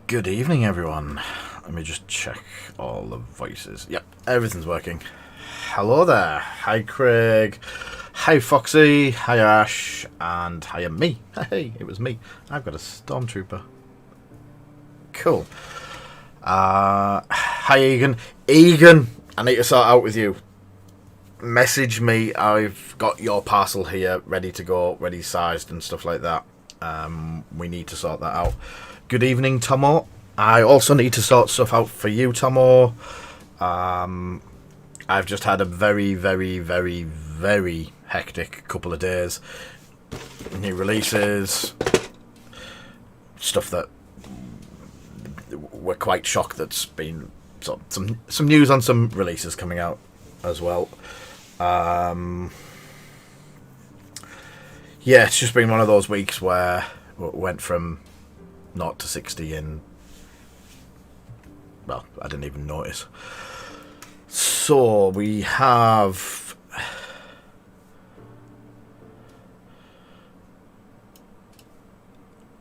Good evening, everyone. Let me just check all the voices. Yep, everything's working. Hello there. Hi, Craig. Hi, Foxy. Hi, Ash. And hi, me. Hey, it was me. I've got a stormtrooper. Cool. Hi, Egan. Egan, I need to sort out with you. Message me. I've got your parcel here, ready to go, ready sized and stuff like that. We need to sort that out. Good evening, Tomo. I also need to sort stuff out for you, Tomo. I've just had a very, very, very, very hectic couple of days. New releases, stuff that we're quite shocked that's been some news on some releases coming out as well. Yeah, it's just been one of those weeks where we went from 0 to 60 in, well, I didn't even notice. So we have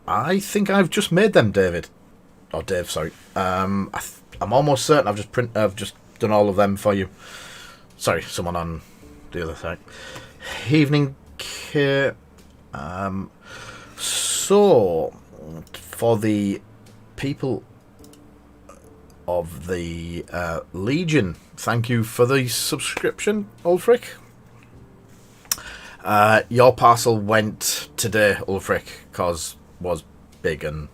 I think I've just made them, David. Or Dave, sorry. I'm almost certain I've just done all of them for you. Sorry, someone on the other side. Evening, Kate. So, for the people of the Legion, thank you for the subscription, Ulfric. Your parcel went today, Ulfric, because was big and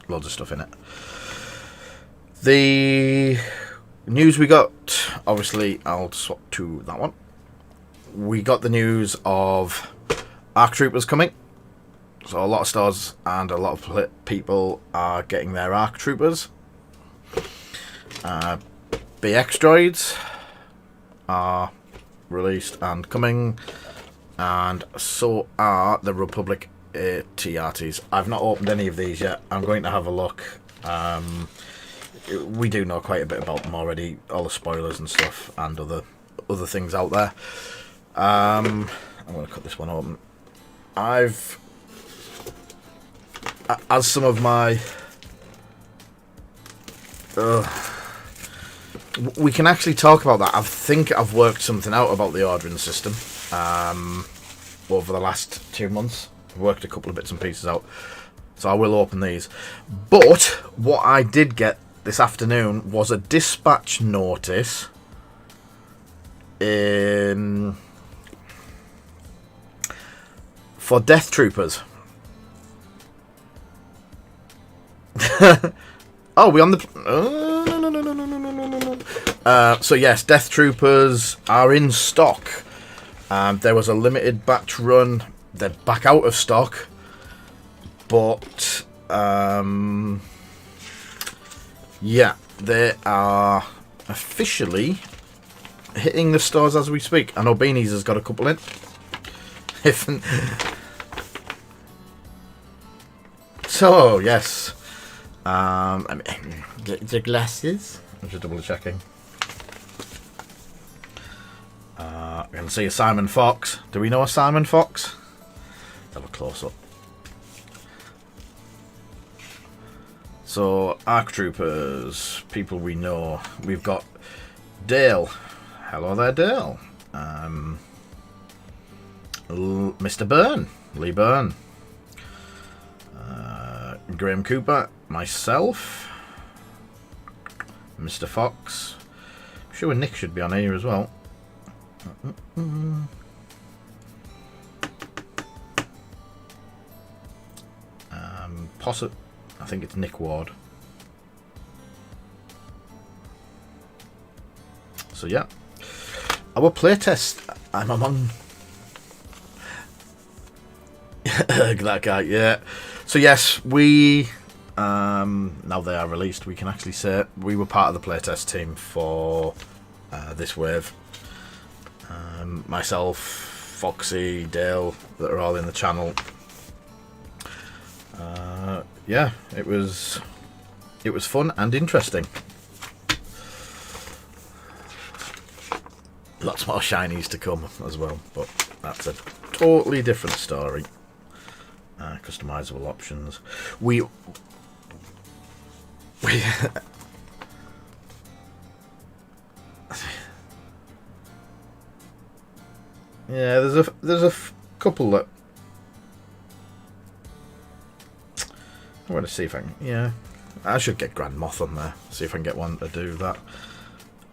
loads of stuff in it. The news we got, obviously, I'll swap to that one. We got the news of ARC Troopers coming. So a lot of stores and a lot of people are getting their ARC Troopers. BX Droids are released and coming. And so are the Republic TRTs. I've not opened any of these yet. I'm going to have a look. We do know quite a bit about them already. All the spoilers and stuff and other things out there. I'm going to cut this one open. As some of my... we can actually talk about that. I think I've worked something out about the ordering system over the last 2 months. I've worked a couple of bits and pieces out. So I will open these. But what I did get this afternoon was a dispatch notice for Death Troopers. Oh, we on the... no. So yes, Death Troopers are in stock. There was a limited batch run. They're back out of stock. But, yeah, they are officially hitting the stores as we speak. I know Beanies has got a couple in. So, yes. Get the glasses. I'm just double checking. I can see a Simon Fox. Do we know a Simon Fox? Let's have a close up. So, ARC Troopers, people we know. We've got Dale. Hello there, Dale. Mr. Byrne. Lee Byrne. Graham Cooper. Myself. Mr. Fox. I'm sure Nick should be on here as well. I think it's Nick Ward. So yeah, our playtest. I'm among that guy. Yeah. So yes, we now they are released. We can actually say we were part of the playtest team for this wave. Myself, Foxy, Dale, that are all in the channel. Yeah, it was fun and interesting. Lots more shinies to come as well, but that's a totally different story. Customizable options. Yeah, there's a couple that I want to see if I can. Yeah, I should get Grand Moth on there. See if I can get one to do that.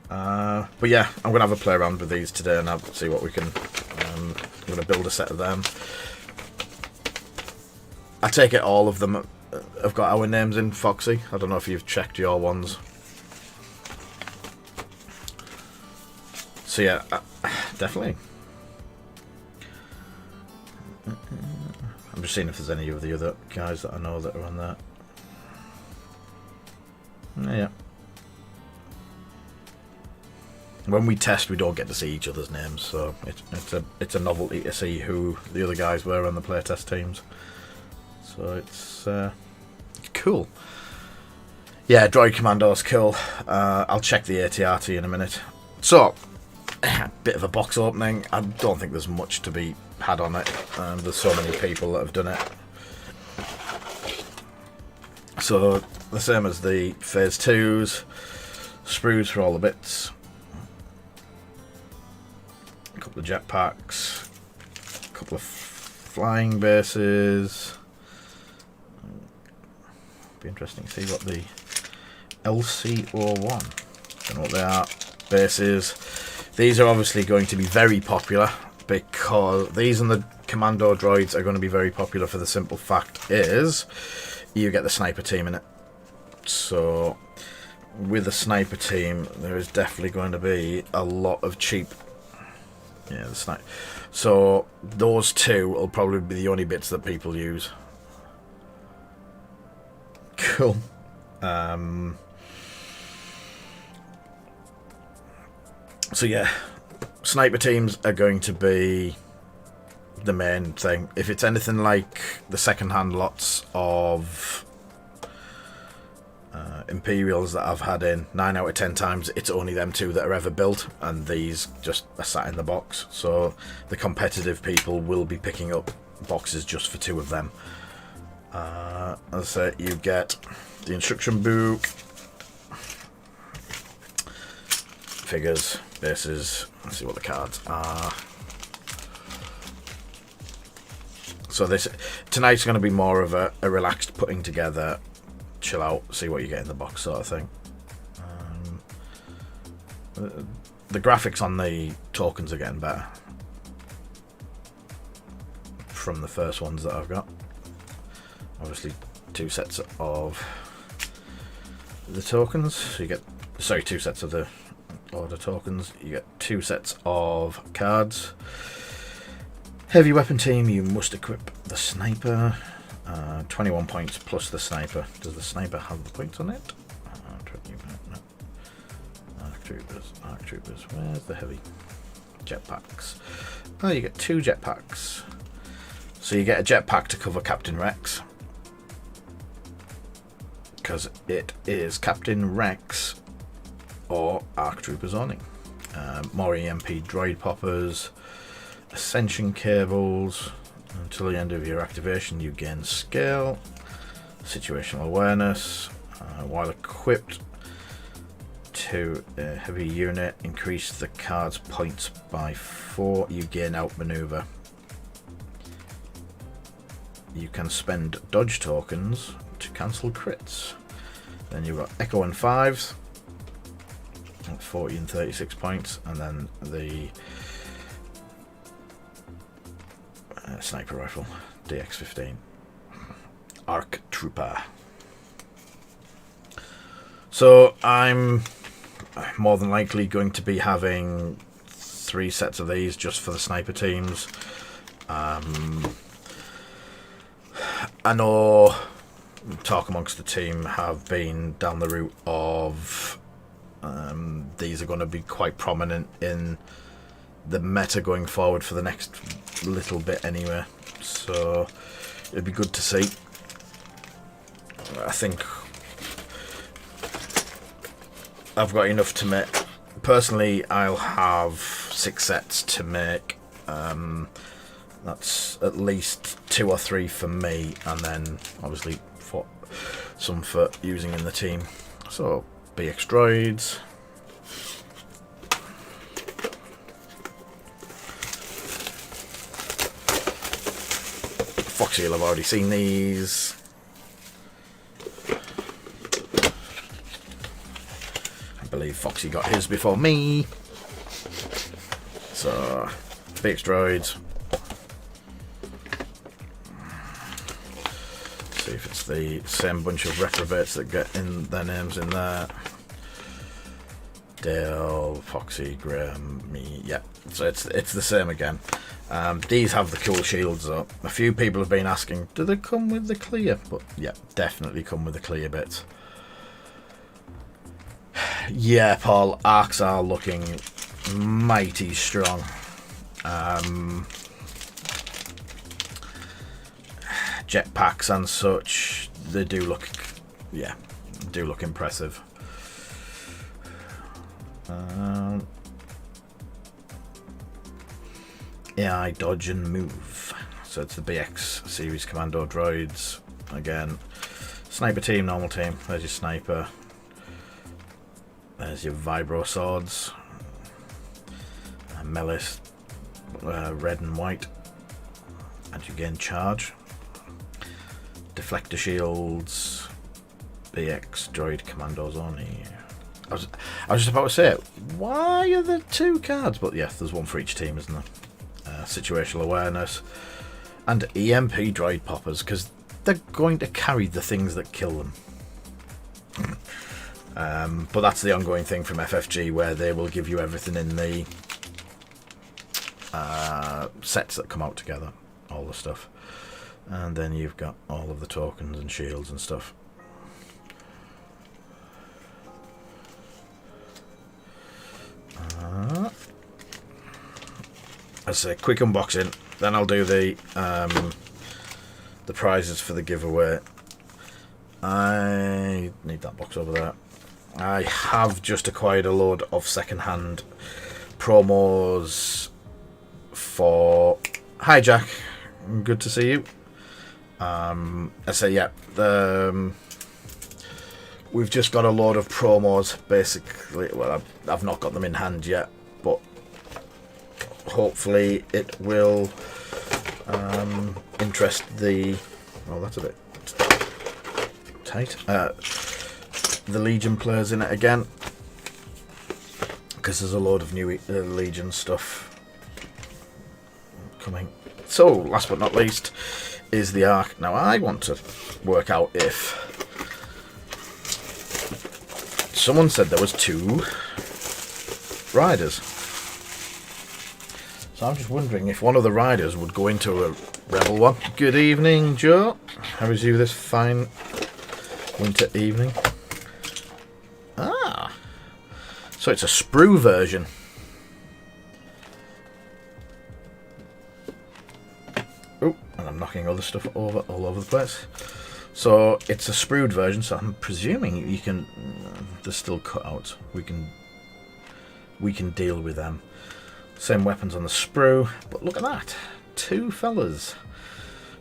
But yeah, I'm gonna have a play around with these today and I'll see what we can. I'm gonna build a set of them. I take it all of them have got our names in, Foxy. I don't know if you've checked your ones. So yeah, definitely. I'm just seeing if there's any of the other guys that I know that are on that. Yeah. When we test, we don't get to see each other's names, so it's a novelty to see who the other guys were on the playtest teams. So it's cool. Yeah, Droid Commando's cool. I'll check the ATRT in a minute. So, bit of a box opening. I don't think there's much to be had on it. There's so many people that have done it. So, the same as the Phase 2s. Sprues for all the bits. A couple of jetpacks. A couple of flying bases. Be interesting to see what the LC01. Don't know what they are. Bases. These are obviously going to be very popular because these and the Commando droids are going to be very popular for the simple fact is you get the sniper team in it. So with the sniper team, there is definitely going to be a lot of cheap. Yeah, the sniper. So those two will probably be the only bits that people use. Cool. So yeah, sniper teams are going to be the main thing. If it's anything like the second-hand lots of Imperials that I've had in, 9 out of 10 times it's only them two that are ever built, and these just are sat in the box. So the competitive people will be picking up boxes just for 2 of them. As I say, you get the instruction book, figures, bases. Let's see what the cards are. So tonight's going to be more of a relaxed putting together, chill out, see what you get in the box sort of thing. The graphics on the tokens are getting better from the first ones that I've got. Obviously 2 sets of the tokens, so you get 2 sets of the order tokens, you get 2 sets of cards. Heavy weapon team, you must equip the sniper, 21 points plus the sniper. Does the sniper have the points on it? No. Arc troopers, where's the heavy? Jetpacks. Oh, you get 2 jetpacks. So you get a jetpack to cover Captain Rex, because it is Captain Rex or Arc Troopers only. More EMP droid poppers, ascension cables. Until the end of your activation, you gain scale, situational awareness. While equipped to a heavy unit, increase the card's points by 4. You gain outmaneuver. You can spend dodge tokens to cancel crits. Then you've got Echo and 5s, 40 and 36 points, and then the sniper rifle, DX-15, Arc Trooper. So I'm more than likely going to be having 3 sets of these just for the sniper teams. I know talk amongst the team have been down the route of these are going to be quite prominent in the meta going forward for the next little bit anyway, so it'd be good to see. I think I've got enough to make. Personally, I'll have 6 sets to make. That's at least 2 or 3 for me, and then obviously some for using in the team. So BX Droids. Foxy will have already seen these. I believe Foxy got his before me. So BX Droids. See if it's the same bunch of reprobates that get in their names in there. Dale, Foxy, Graham, me. Yeah, so it's the same again. These have the cool shields though. A few people have been asking, do they come with the clear? But yeah, definitely come with the clear bits. Yeah, Paul, arcs are looking mighty strong. Jetpacks and such, they do look, yeah, do look impressive. AI, dodge and move. So it's the BX series commando droids again. Sniper team, normal team. There's your sniper. There's your vibro swords. Melee, red and white. And you gain charge. Deflector shields. BX droid commandos only. I was just about to say, why are there 2 cards? But yeah, there's one for each team, isn't there? Situational awareness and EMP droid poppers, because they're going to carry the things that kill them. But that's the ongoing thing from FFG, where they will give you everything in the sets that come out together, all the stuff, and then you've got all of the tokens and shields and stuff. That's a quick unboxing. Then I'll do the prizes for the giveaway. I need that box over there. I have just acquired a load of second-hand promos for. Hi, Jack. Good to see you. I say, yeah. We've just got a load of promos, basically. Well, I've not got them in hand yet, but hopefully it will interest the. Oh, that's a bit tight. The Legion players in it again, because there's a load of new Legion stuff coming. So, last but not least, is the Ark. Now, I want to work out if someone said there was 2 riders. So I'm just wondering if one of the riders would go into a Rebel one. Good evening, Joe. How is you this fine winter evening? Ah, so it's a sprue version. Oh, and I'm knocking other stuff over all over the place. So it's a sprued version. So I'm presuming you can. There's still cutouts. We can deal with them. Same weapons on the sprue, but look at that, 2 fellas.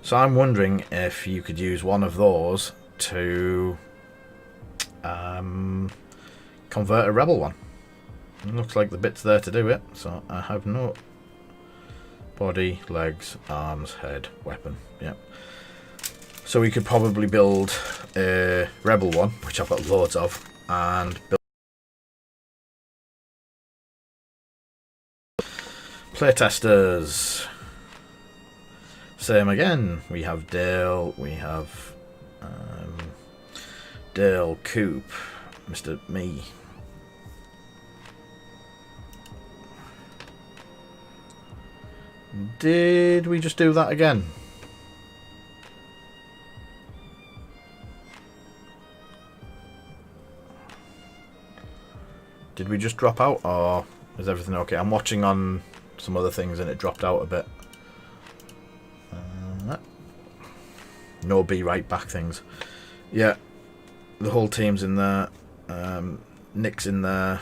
So I'm wondering if you could use one of those to convert a Rebel one. It looks like the bit's there to do it. So I have no body, legs, arms, head, weapon. Yep. So we could probably build a Rebel one, which I've got loads of, and build. Playtesters. Same again. We have Dale. We have Dale, Coop, Mr. Me. Did we just do that again? Did we just drop out, or is everything okay? I'm watching on some other things and it dropped out a bit. No be right back things. Yeah, the whole team's in there. Nick's in there.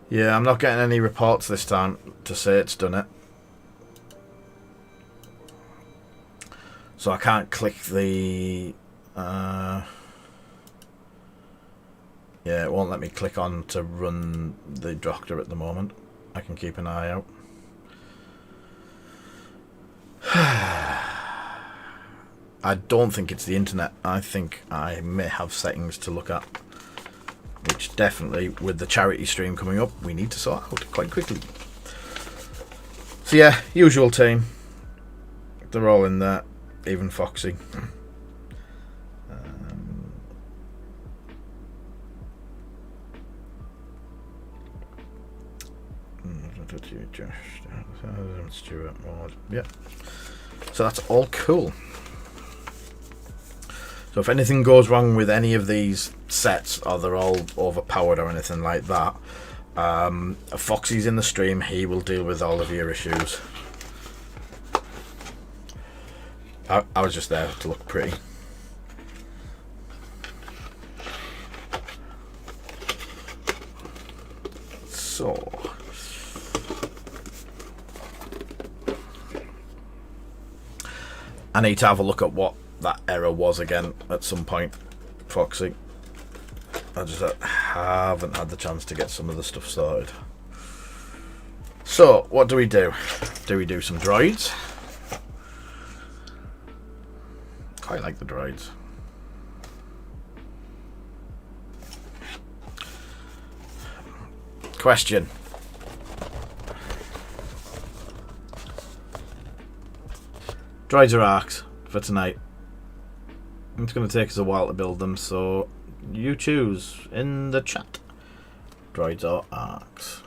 Yeah, I'm not getting any reports this time to say it's done it. So I can't click the... yeah, it won't let me click on to run the doctor at the moment. I can keep an eye out. I don't think it's the internet. I think I may have settings to look at, which definitely, with the charity stream coming up, we need to sort out quite quickly. So yeah, usual team. They're all in there, even Foxy. Stuart Ward. Yeah. So that's all cool. So if anything goes wrong with any of these sets, or they're all overpowered or anything like that, Foxy's in the stream. He will deal with all of your issues. I was just there to look pretty. So I need to have a look at what that error was again at some point, Foxy. I just haven't had the chance to get some of the stuff sorted. So what do we do? Do we do some droids? Quite like the droids. Question. Droids or arcs for tonight? It's going to take us a while to build them, so you choose in the chat. Droids or arcs.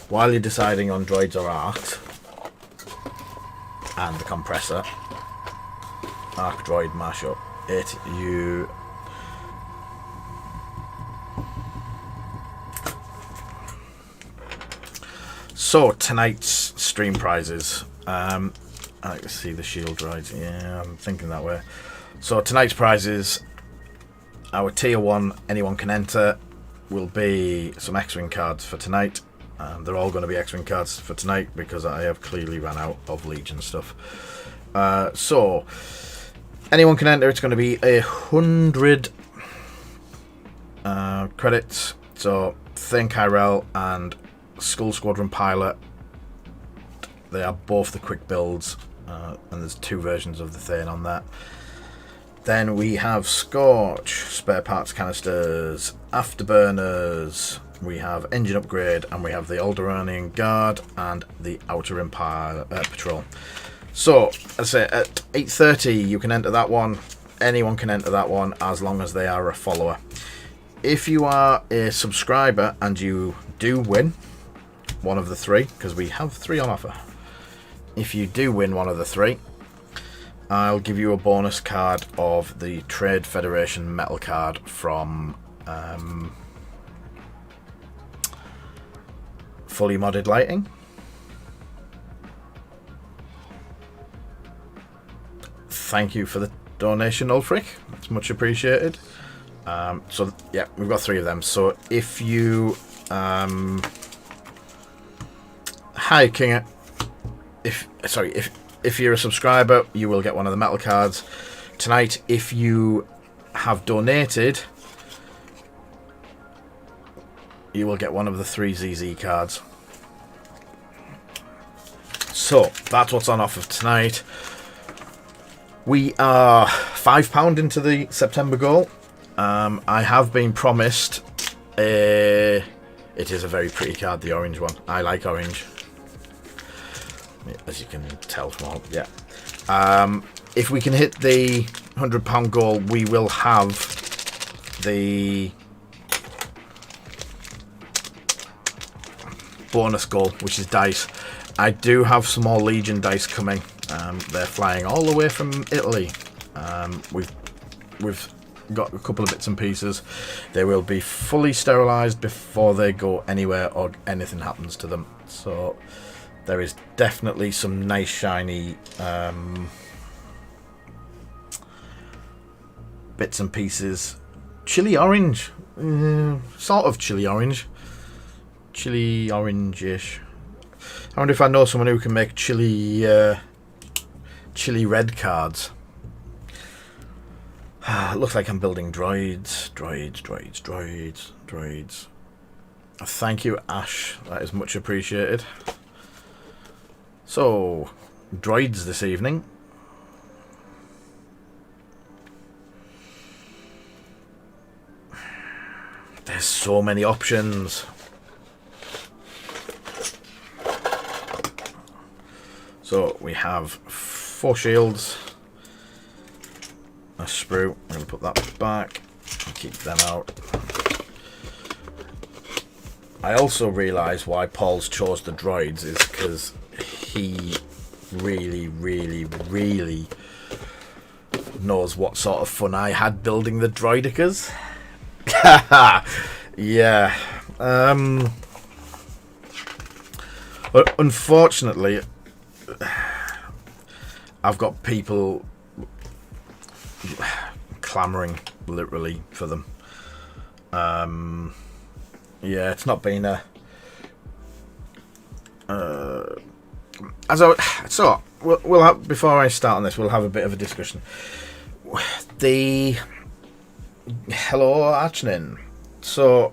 While you're deciding on droids or arcs, and the compressor, arc droid mashup, So tonight's stream prizes. I like to see the shield droids. Yeah, I'm thinking that way. So tonight's prizes, our tier 1, anyone can enter, will be some X-Wing cards for tonight. They're all going to be X-Wing cards for tonight because I have clearly ran out of Legion stuff. So anyone can enter. It's going to be 100 credits. So Thane Kyrell and Skull Squadron Pilot, they are both the quick builds, and there's 2 versions of the Thane on that. Then we have Scorch, spare parts canisters, afterburners, we have engine upgrade, and we have the Alderaanian Guard and the Outer Empire Patrol. So, as I say, at 8:30 you can enter that one. Anyone can enter that one as long as they are a follower. If you are a subscriber and you do win one of the 3, because we have 3 on offer, if you do win one of the 3, I'll give you a bonus card of the Trade Federation metal card from Fully Modded Lighting. Thank you for the donation, Ulfric. It's much appreciated. So yeah, we've got 3 of them. So if you hi Kinga, if you're a subscriber, you will get one of the metal cards tonight. If you have donated, you will get one of the 3 ZZ cards. So that's what's on offer tonight. We are £5 into the September goal. I have been promised it is a very pretty card, the orange one. I like orange, as you can tell from all, yeah. If we can hit the £100 goal, we will have the bonus goal, which is dice. I do have some more Legion dice coming. They're flying all the way from Italy. We've got a couple of bits and pieces. They will be fully sterilized before they go anywhere or anything happens to them. So there is definitely some nice shiny bits and pieces. Chili orange, sort of chili orange, chili orange-ish. I wonder if I know someone who can make chili chili red cards. Looks like I'm building droids. Droids. Thank you, Ash. That is much appreciated. So, droids this evening. There's so many options. So we have 4 shields, a sprue. I'm going to put that back and keep them out. I also realise why Paul's chose the droids is because he really knows what sort of fun I had building the droidicas. Yeah. But unfortunately, I've got people clamouring literally for them. Yeah, it's not been a. So we'll have, before I start on this, we'll have a bit of a discussion. Hello, Archnin. So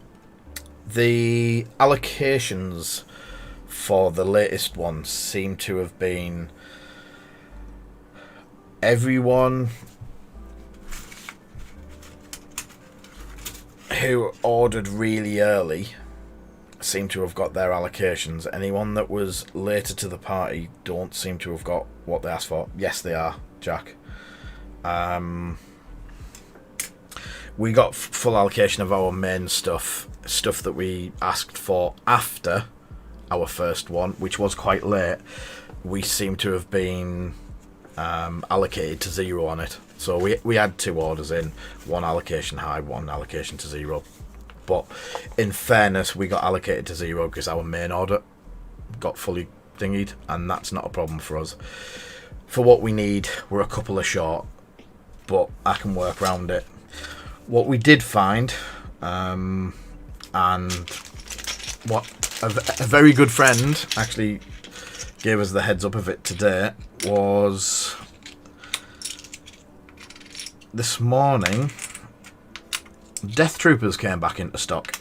the allocations for the latest one seem to have been everyone who ordered really early seem to have got their allocations. Anyone that was later to the party don't seem to have got what they asked for. Yes, they are, Jack. We got full allocation of our main stuff that we asked for after our first one, which was quite late. We seem to have been allocated to 0 on it. So we had 2 orders in, 1 allocation high, 1 allocation to 0. But in fairness, we got allocated to 0 because our main order got fully thingied, and that's not a problem for us. For what we need, we're a couple of short, but I can work around it. What we did find, and what a very good friend actually gave us the heads up of it today, was this morning Death Troopers came back into stock.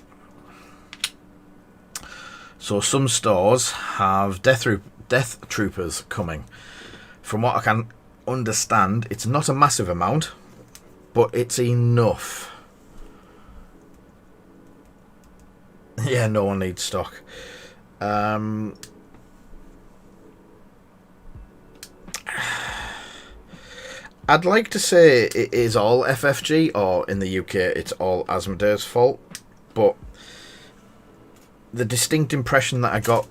So some stores have Death Troopers coming. From what I can understand, it's not a massive amount, but it's enough. Yeah, no one needs stock. I'd like to say it is all FFG, or in the UK it's all Asmodee's fault, but the distinct impression that I got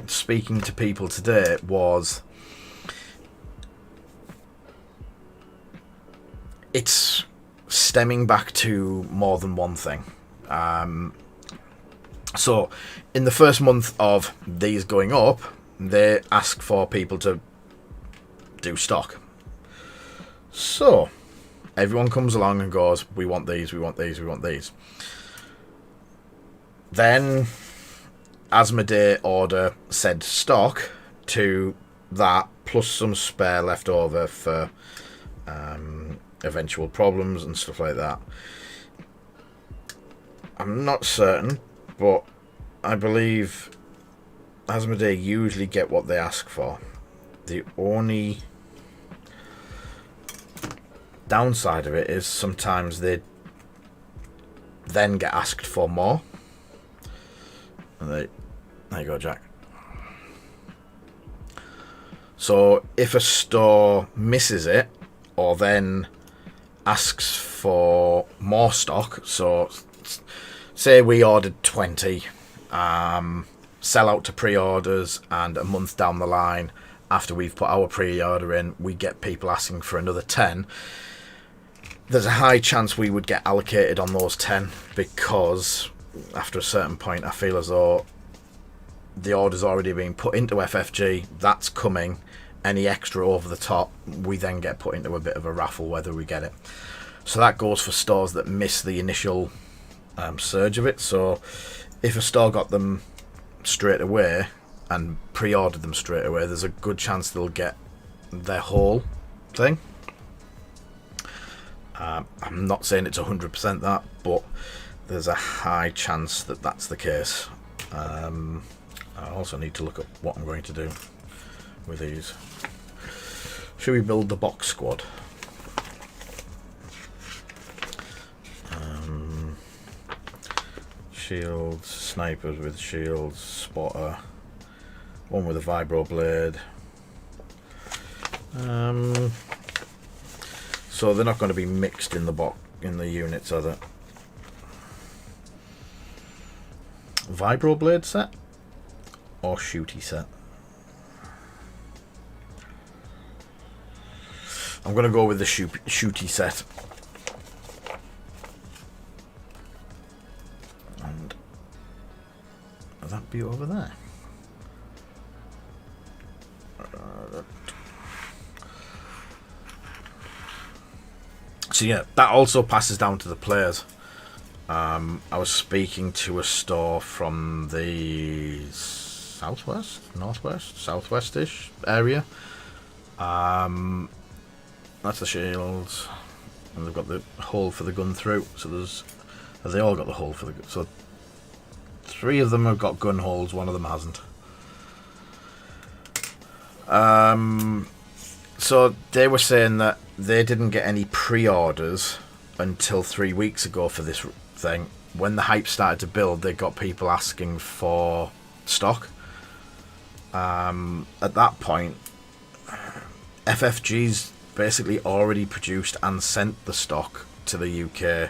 speaking to people today was it's stemming back to more than one thing. So in the first month of these going up, they ask for people to do stock. So everyone comes along and goes, we want these, we want these, we want these. Then Asmodee order said stock to that, plus some spare left over for eventual problems and stuff like that. I'm not certain, but I believe Asmodee usually get what they ask for. The only downside of it is sometimes they then get asked for more. And there you go, Jack. So if a store misses it or then asks for more stock, so say we ordered 20, sell out to pre-orders, and a month down the line after we've put our pre-order in, we get people asking for another 10. There's a high chance we would get allocated on those 10, because after a certain point I feel as though the order's already been put into FFG, that's coming. Any extra over the top, we then get put into a bit of a raffle whether we get it. So that goes for stores that miss the initial surge of it. So if a store got them straight away and pre-ordered them straight away, there's a good chance they'll get their whole thing. I'm not saying it's 100% that, but there's a high chance that that's the case. I also need to look up what I'm going to do with these. Should we build the box squad? Shields, snipers with shields, spotter, one with a vibro blade. So they're not going to be mixed in the units, are they? Vibro blade set or shooty set? I'm going to go with the shooty set. And will that be over there? So yeah, that also passes down to the players. I was speaking to a store from the southwest, northwest, southwest-ish area. That's the shields, and they've got the hole for the gun through. So they all got the hole for the gun. So 3 of them have got gun holes, 1 of them hasn't. So they were saying that they didn't get any pre-orders until 3 weeks ago for this thing. When the hype started to build, they got people asking for stock. At that point, FFG's basically already produced and sent the stock to the UK,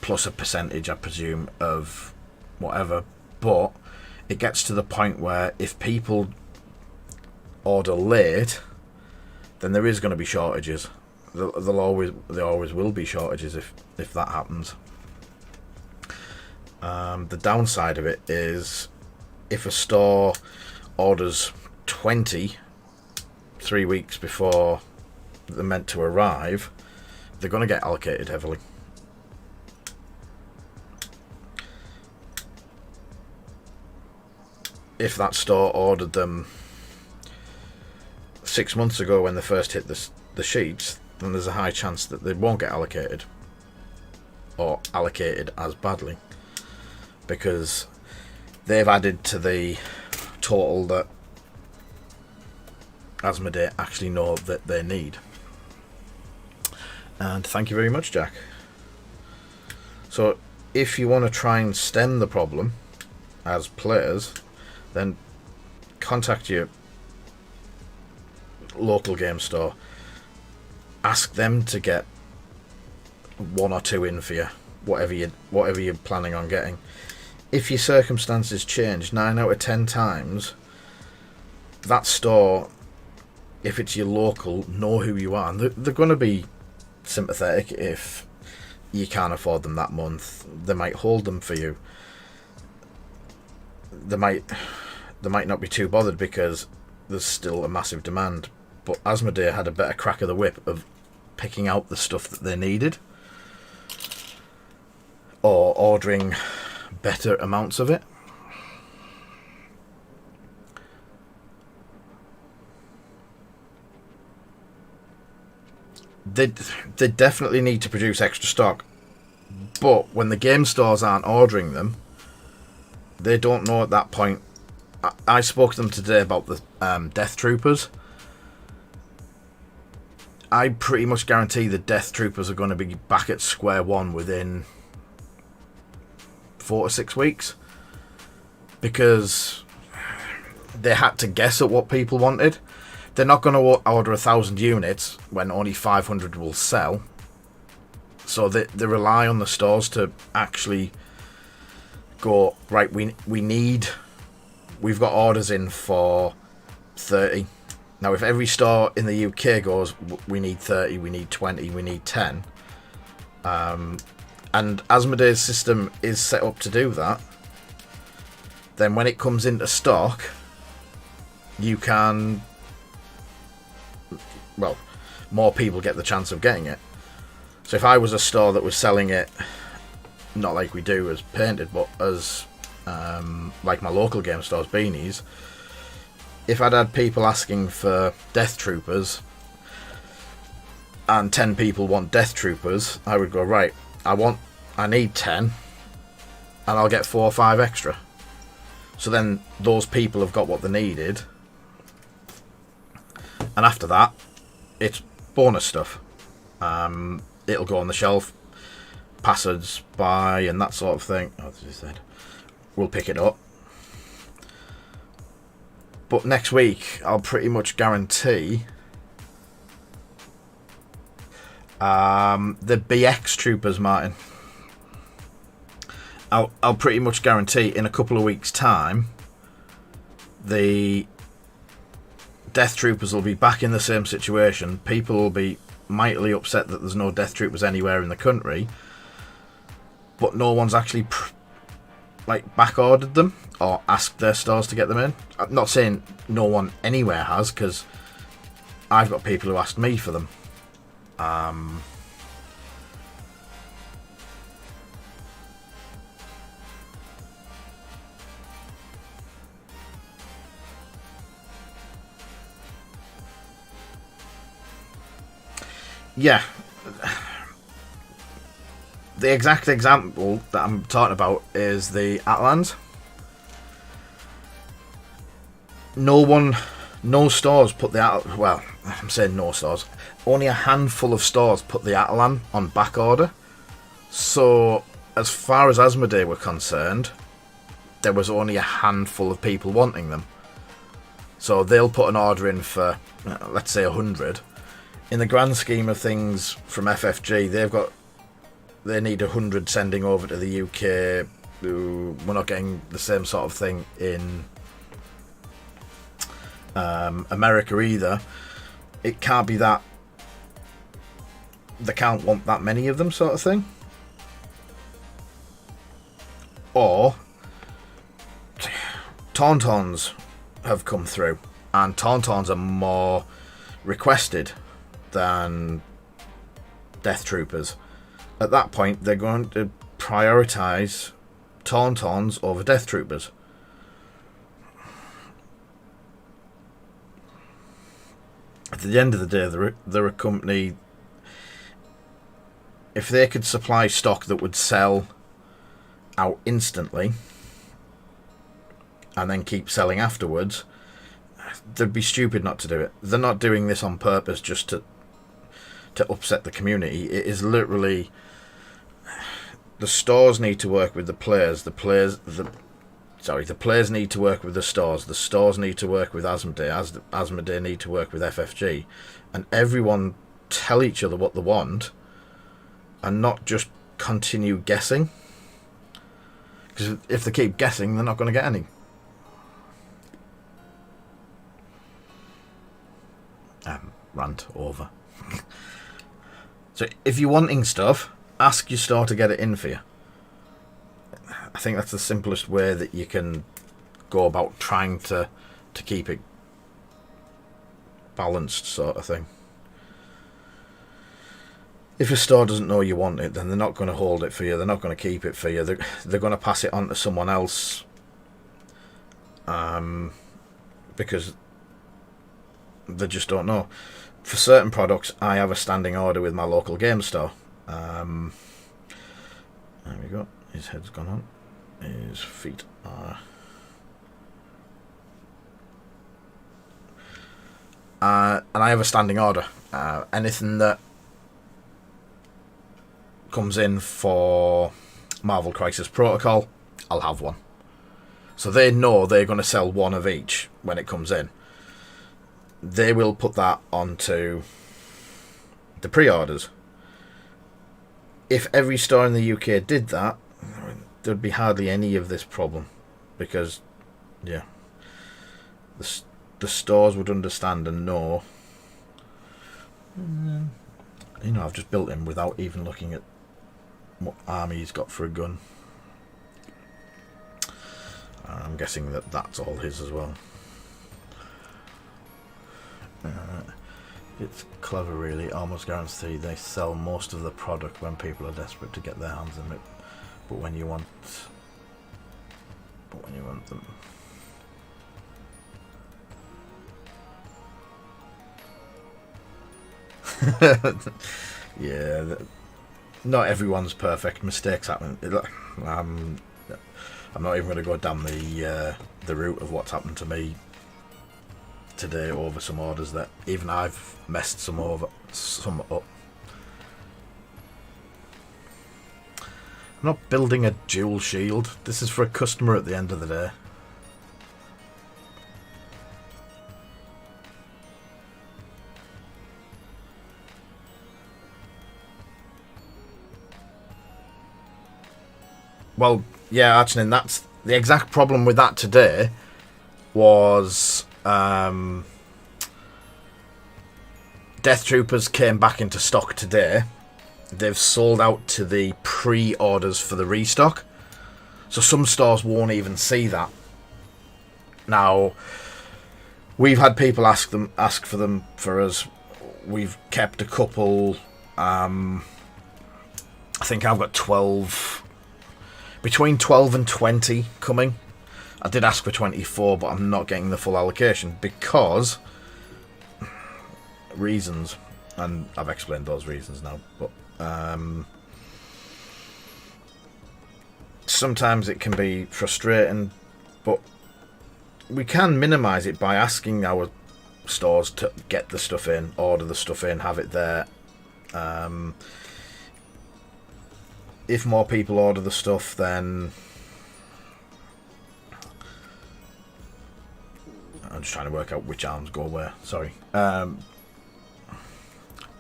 plus a percentage, I presume, of whatever. But it gets to the point where if people order late, then there is going to be shortages. There always will be shortages if that happens. The downside of it is if a store orders 20 3 weeks before they're meant to arrive, they're going to get allocated heavily. If that store ordered them 6 months ago when they first hit the sheets, then there's a high chance that they won't get allocated, or allocated as badly, because they've added to the total that Asmodee actually know that they need. And thank you very much, Jack. So if you want to try and stem the problem as players, then contact your local game store. Ask them to get 1 or 2 in for you, whatever you're planning on getting. If your circumstances change, 9 out of 10 times, that store, if it's your local, know who you are. And they're going to be sympathetic if you can't afford them that month. They might hold them for you. They might not be too bothered because there's still a massive demand. But Asmodee had a better crack of the whip of picking out the stuff that they needed, or ordering better amounts of it. They definitely need to produce extra stock, but when the game stores aren't ordering them, they don't know at that point. I spoke to them today about the Death Troopers. I pretty much guarantee the Death Troopers are going to be back at square one within 4 to 6 weeks, because they had to guess at what people wanted. They're not going to order 1,000 units when only 500 will sell. So they rely on the stores to actually go, right, we've got orders in for 30. Now, if every store in the UK goes, we need 30, we need 20, we need 10, and Asmodee's system is set up to do that, then when it comes into stock, you can, well, more people get the chance of getting it. So if I was a store that was selling it, not like we do as painted, but as like my local game stores, Beanies, if I'd had people asking for Death Troopers and 10 people want Death Troopers, I would go, right, I need 10 and I'll get 4 or 5 extra. So then those people have got what they needed. And after that, it's bonus stuff. It'll go on the shelf, passers by and that sort of thing. Oh, as I said, we'll pick it up. But next week, I'll pretty much guarantee the BX Troopers, Martin. I'll pretty much guarantee in a couple of weeks' time, the Death Troopers will be back in the same situation. People will be mightily upset that there's no Death Troopers anywhere in the country, but no one's actually back ordered them or asked their stores to get them in. I'm not saying no one anywhere has, because I've got people who asked me for them. Yeah. The exact example that I'm talking about is the Atlans. No stores put the well, I'm saying no stores. Only a handful of stores put the Atlan on back order. So, as far as Asmodee were concerned, there was only a handful of people wanting them. So they'll put an order in for, let's say, 100. In the grand scheme of things from FFG, they need 100 sending over to the UK. We're not getting the same sort of thing in America either. It can't be that they can't want that many of them, sort of thing. Or Tauntauns have come through, and Tauntauns are more requested than Death Troopers. At that point, they're going to prioritise Tauntauns over Death Troopers. At the end of the day, they're a company. If they could supply stock that would sell out instantly and then keep selling afterwards, they'd be stupid not to do it. They're not doing this on purpose just to upset the community. It is literally, the stores need to work with the players. The players need to work with the stores. The stores need to work with Asmodee. Asmodee need to work with FFG, and everyone tell each other what they want, and not just continue guessing. Because if they keep guessing, they're not going to get any. Rant over. So if you're wanting stuff, ask your store to get it in for you. I think that's the simplest way that you can go about trying to keep it balanced, sort of thing. If a store doesn't know you want it, then they're not going to hold it for you. They're not going to keep it for you. They're going to pass it on to someone else, because they just don't know. For certain products, I have a standing order with my local game store. There we go. His head's gone on. His feet are... and I have a standing order. Anything that comes in for Marvel Crisis Protocol, I'll have one. So they know they're going to sell one of each when it comes in. They will put that onto the pre-orders. If every store in the UK did that, there'd be hardly any of this problem, because, yeah, the stores would understand and know. You know, I've just built him without even looking at what army he's got for a gun. I'm guessing that that's all his as well. It's clever, really. Almost guaranteed they sell most of the product when people are desperate to get their hands on it. But when you want them, Yeah, not everyone's perfect. Mistakes happen. I'm not even going to go down the route of what's happened to me today over some orders that even I've messed some up. I'm not building a dual shield. This is for a customer at the end of the day. Well, yeah, actually, and that's the exact problem with that today was Death Troopers came back into stock today. They've sold out to the pre-orders for the restock. So some stores won't even see that. Now, we've had people ask for them for us. We've kept a couple. I think I've got 12, between 12 and 20 coming. I did ask for 24, but I'm not getting the full allocation because reasons, and I've explained those reasons now. But sometimes it can be frustrating, but we can minimise it by asking our stores to get the stuff in, order the stuff in, have it there. If more people order the stuff, then I'm just trying to work out which arms go where. Sorry.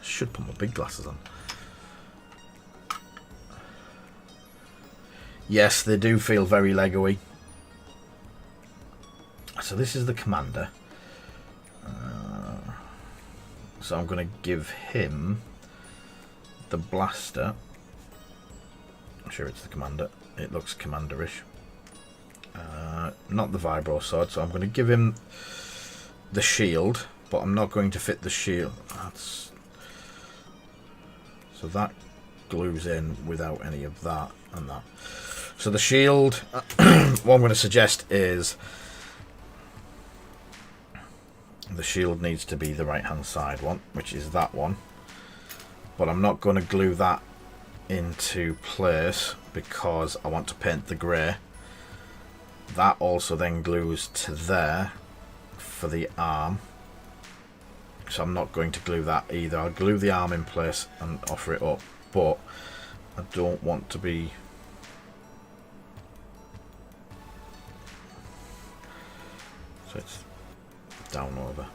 Should put my big glasses on. Yes, they do feel very Lego-y. So this is the commander. So I'm going to give him the blaster. I'm sure it's the commander. It looks commanderish. Not the vibro sword, so I'm going to give him the shield, but I'm not going to fit the shield. So that glues in without any of that and that. So the shield, what I'm going to suggest is the shield needs to be the right hand side one, which is that one. But I'm not going to glue that into place because I want to paint the grey. That also then glues to there for the arm. So I'm not going to glue that either. I'll glue the arm in place and offer it up, but I don't want to be... So it's down over.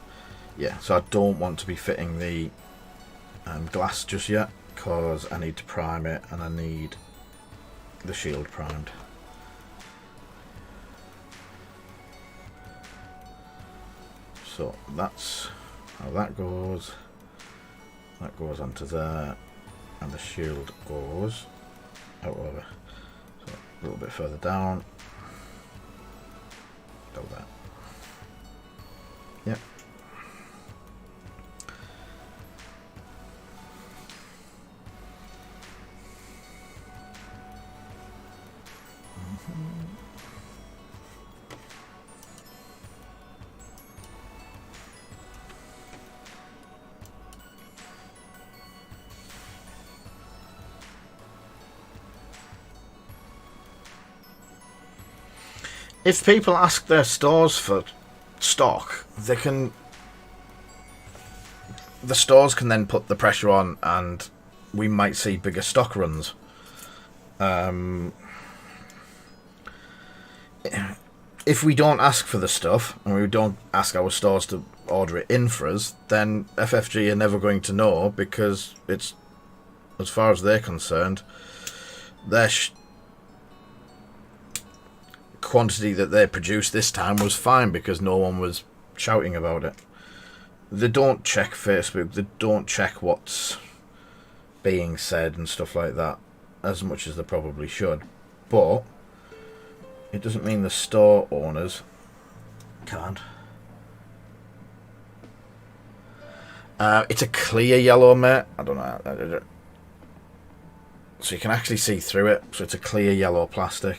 Yeah, so I don't want to be fitting the glass just yet because I need to prime it and I need the shield primed. So that's how that goes. That goes onto there, and the shield goes out over. So a little bit further down. Do that. Yep. If people ask their stores for stock, they can... The stores can then put the pressure on and we might see bigger stock runs. If we don't ask for the stuff and we don't ask our stores to order it in for us, then FFG are never going to know because it's, as far as they're concerned, their quantity that they produced this time was fine because no one was shouting about it. They don't check Facebook, they don't check what's being said and stuff like that as much as they probably should, but it doesn't mean the store owners can't. It's a clear yellow, mate. I don't know. So you can actually see through it. So it's a clear yellow plastic.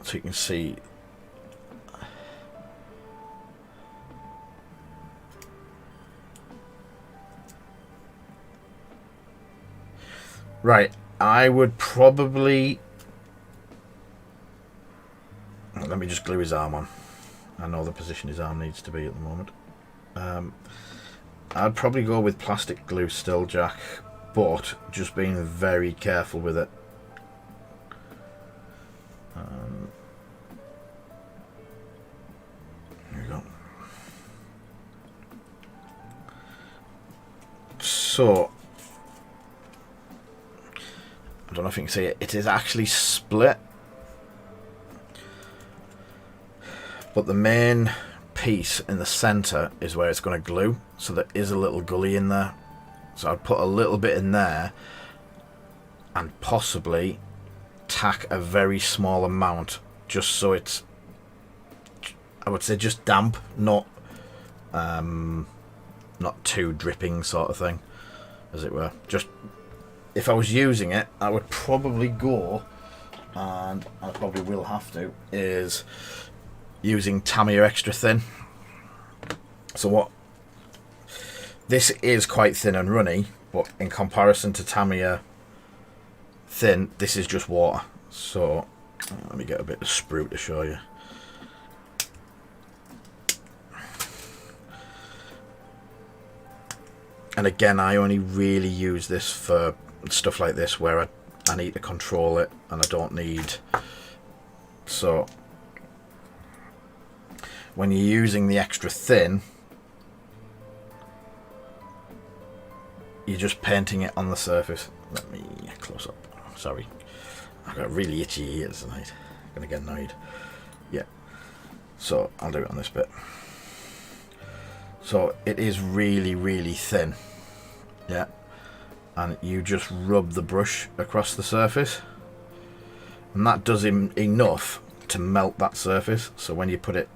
So you can see Right, I would probably... Let me just glue his arm on. I know the position his arm needs to be at the moment. I'd probably go with plastic glue still, Jack, but just being very careful with it. Here we go. So, I don't know if you can see it. It is actually split, but the main piece in the center is where it's going to glue, so there is a little gully in there. So I'd put a little bit in there and possibly tack a very small amount, just so it's, I would say, just damp, not too dripping sort of thing, as it were. Just, if I was using it, I would probably go, and I probably will have to, is using Tamiya Extra Thin. So what, this is quite thin and runny, but in comparison to Tamiya Thin, this is just water. So let me get a bit of sprue to show you. And again, I only really use this for stuff like this where I need to control it and I don't need. So when you're using the extra thin, you're just painting it on the surface. Let me close up. Sorry, I've got really itchy ears tonight. I'm gonna get annoyed. Yeah, so I'll do it on this bit. So it is really, really thin. Yeah, and you just rub the brush across the surface, and that does enough to melt that surface. So when you put it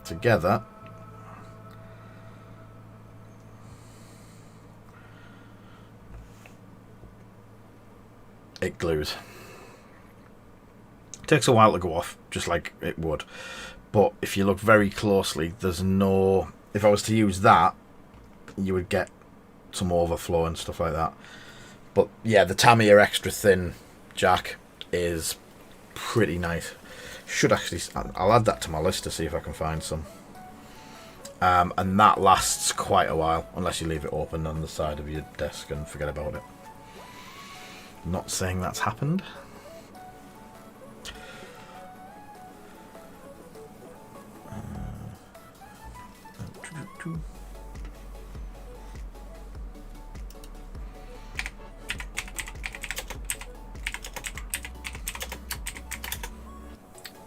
together, it glues. It takes a while to go off, just like it would, but if you look very closely, there's no, if I was to use that, you would get some overflow and stuff like that. But yeah, the Tamiya Extra Thin Jack is pretty nice. Should actually, I'll add that to my list to see if I can find some. And that lasts quite a while, unless you leave it open on the side of your desk and forget about it. Not saying that's happened.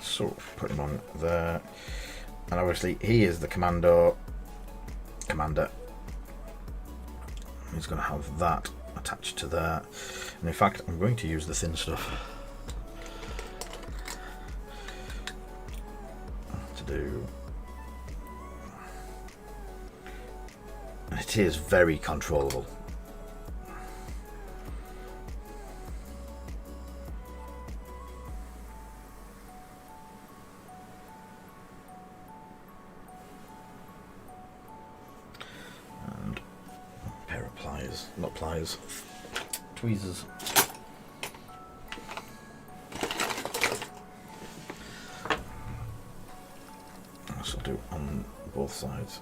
So put him on there, and obviously he is the commander. He's going to have that attached to there, and in fact I'm going to use the thin stuff to do, and it is very controllable. Not pliers, tweezers. This will do on both sides.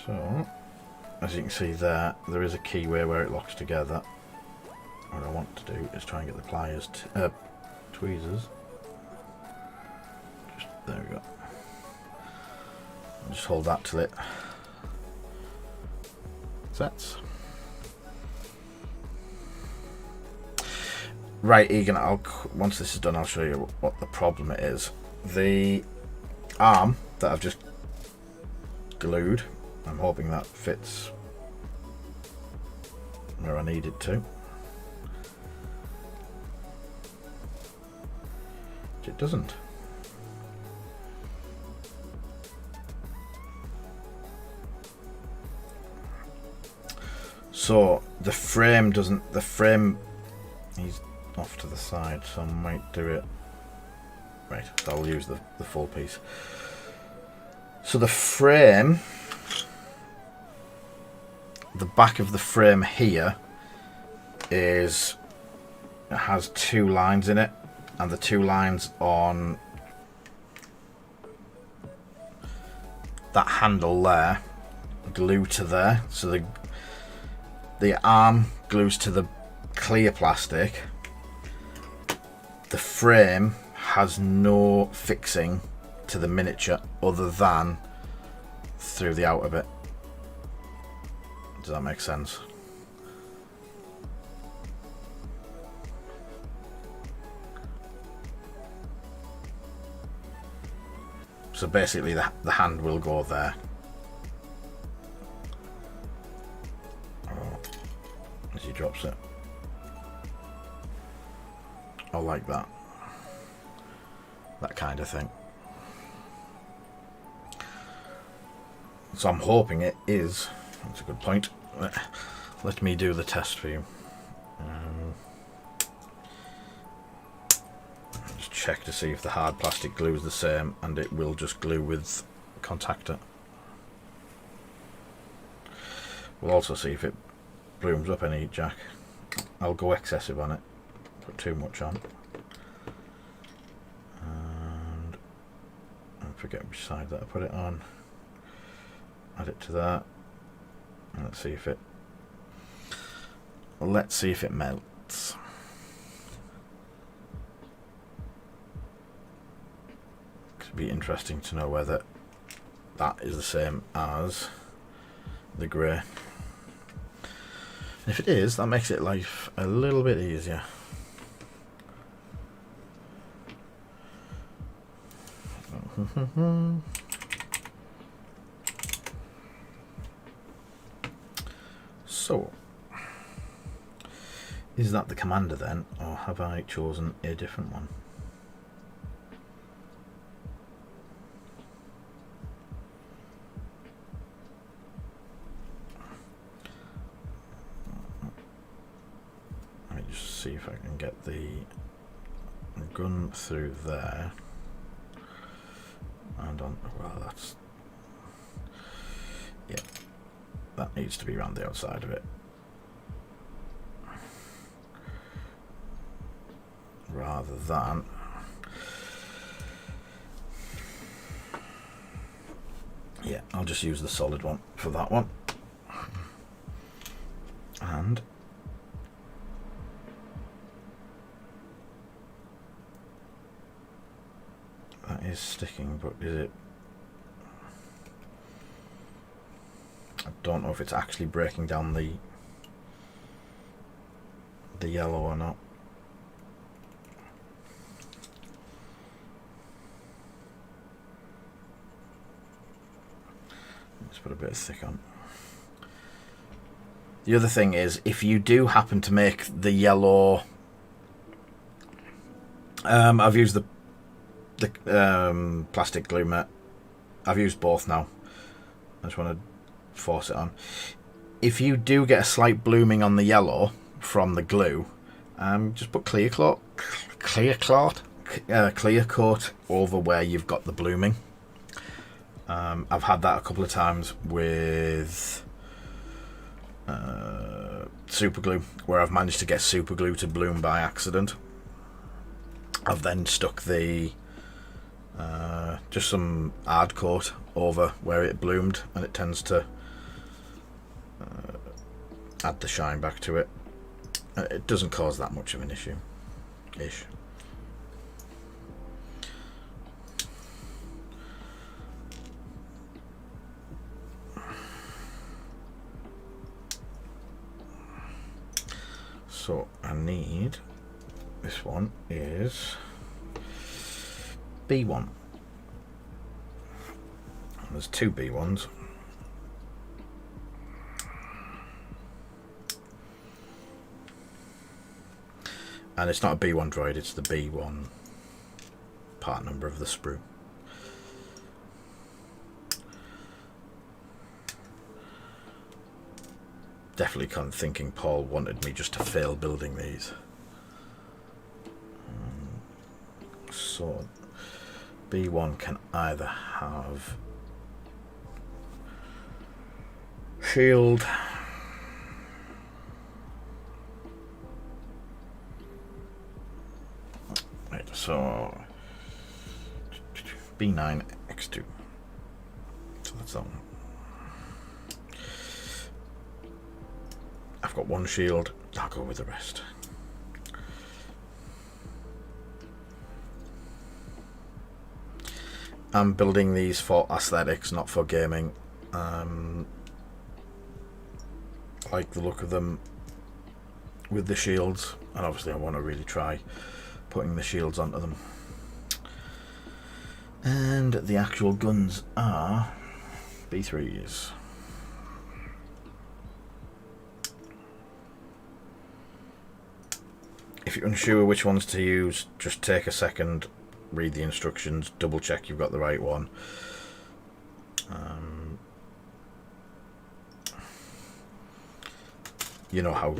So, as you can see there is a keyway where it locks together. What I want to do is try and get the pliers, tweezers. Just there we go. I'll just hold that till it sets. Right, Egan, once this is done, I'll show you what the problem is. The arm that I've just glued, I'm hoping that fits where I need it to. It doesn't. So the frame doesn't, he's off to the side, so I might do it, right, so I'll use the full piece. So the frame the back of the frame here has 2 lines in it, and the 2 lines on that handle there glue to there, so the arm glues to the clear plastic. The frame has no fixing to the miniature other than through the outer bit. Does that make sense? So basically the hand will go there. As he drops it. Or like that. That kind of thing. So I'm hoping it is. That's a good point. Let me do the test for you. Just check to see if the hard plastic glue is the same, and it will just glue with contactor. We'll also see if it blooms up any jack. I'll go excessive on it, put too much on. And I forget which side that I put it on. Add it to that. And let's see if it melts. It'd be interesting to know whether that is the same as the grey. And if it is, that makes it life a little bit easier. So, is that the commander then, or have I chosen a different one? Let me just see if I can get the gun through there. And on, well, that's, yeah, that needs to be around the outside of it. Rather than yeah, I'll just use the solid one for that one. And that is sticking, but is it? I don't know if it's actually breaking down the yellow or not. Let's put a bit of thick on. The other thing is, if you do happen to make the yellow, I've used the plastic glue mat. I've used both now. I just want to force it on. If you do get a slight blooming on the yellow from the glue, just put clear coat over where you've got the blooming. I've had that a couple of times with super glue, where I've managed to get super glue to bloom by accident. I've then stuck the just some hard coat over where it bloomed, and it tends to add the shine back to it. It doesn't cause that much of an issue-ish. So I need, this one is B1. There's 2 B1s. And it's not a B1 droid, it's the B1 part number of the sprue. Definitely kind of thinking Paul wanted me just to fail building these. So B1 can either have shield, So B9 X2. So that's that one. I've got one shield. I'll go with the rest. I'm building these for aesthetics, not for gaming. Like the look of them with the shields, and obviously I want to really try putting the shields onto them. And the actual guns are B3s. If you're unsure which ones to use, just take a second, read the instructions, double check you've got the right one. You know how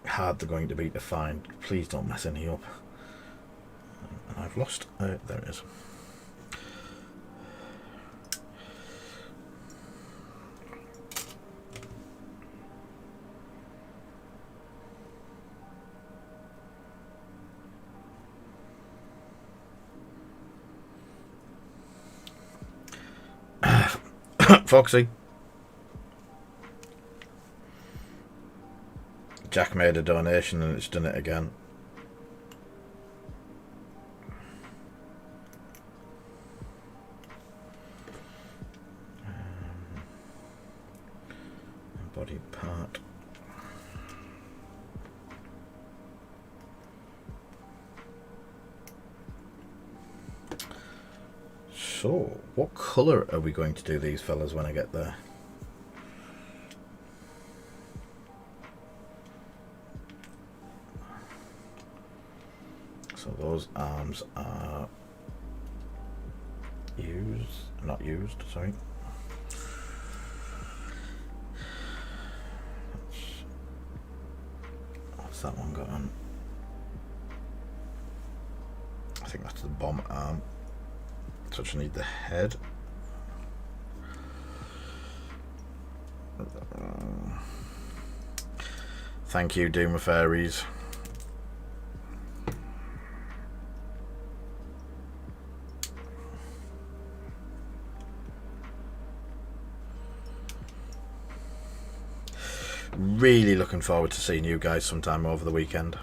hard they're going to be to find. Please don't mess any up. And I've lost. There it is. Foxy. Jack made a donation and it's done it again. Body part. So, what colour are we going to do these fellas when I get there? So those arms are not used, sorry. What's that one got on? I think that's the bomb arm. So I just need the head. Thank you, Doom of Fairies. Really looking forward to seeing you guys sometime over the weekend.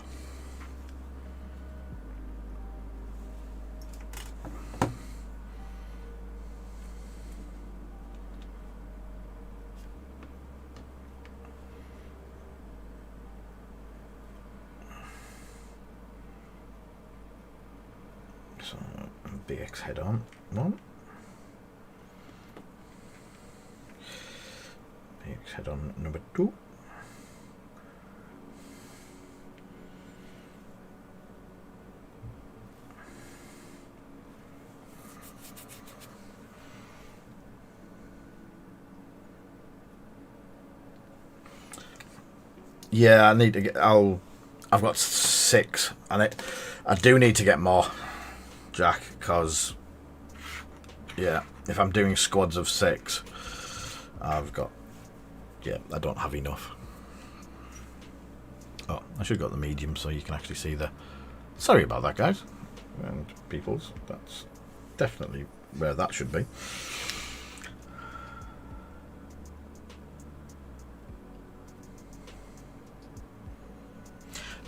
So BX head on one. BX head on number 2. Yeah, I need to get. I've got 6, and I do need to get more, Jack, because yeah, if I'm doing squads of 6, I've got. Yeah, I don't have enough. Oh, I should have got the medium so you can actually see the. Sorry about that, guys and peoples. That's definitely where that should be.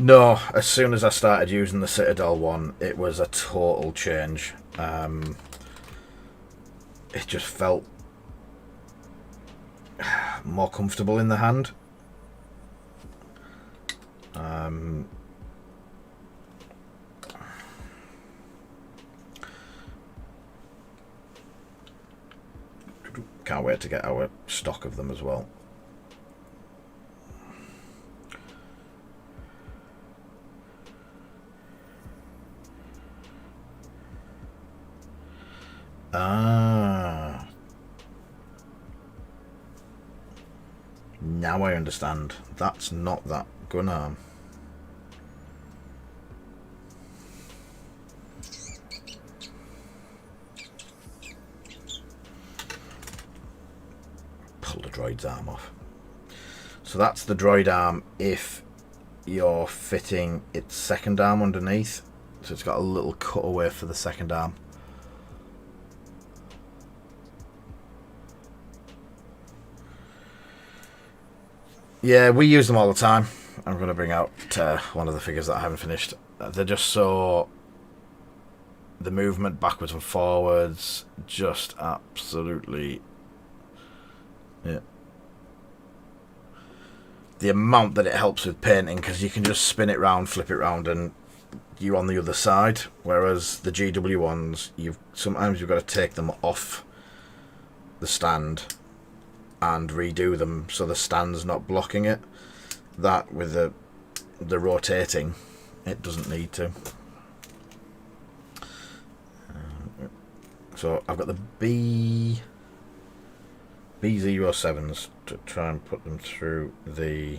No, as soon as I started using the Citadel one, it was a total change. It just felt more comfortable in the hand. Can't wait to get our stock of them as well. Now I understand. That's not that gun arm. Pull the droid's arm off. So that's the droid arm if you're fitting its second arm underneath. So it's got a little cutaway for the second arm. Yeah, we use them all the time. I'm going to bring out one of the figures that I haven't finished. They're just so... The movement backwards and forwards, just absolutely... Yeah. The amount that it helps with painting, because you can just spin it round, flip it round, and you're on the other side. Whereas the GW ones, sometimes you've got to take them off the stand and redo them so the stand's not blocking it. That with the rotating, it doesn't need to. So I've got the B07s to try and put them through the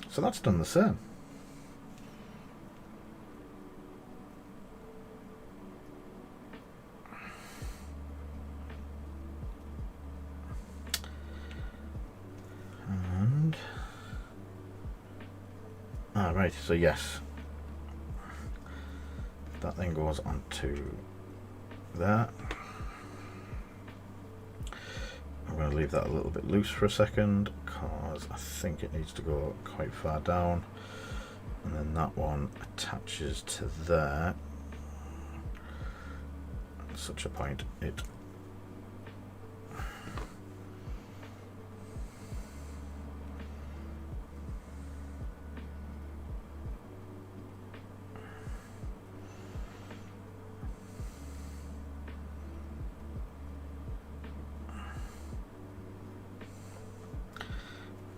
so that's done the same. And right, so yes, that then goes onto that. I'm going to leave that a little bit loose for a second because I think it needs to go quite far down, and then that one attaches to there at such a point it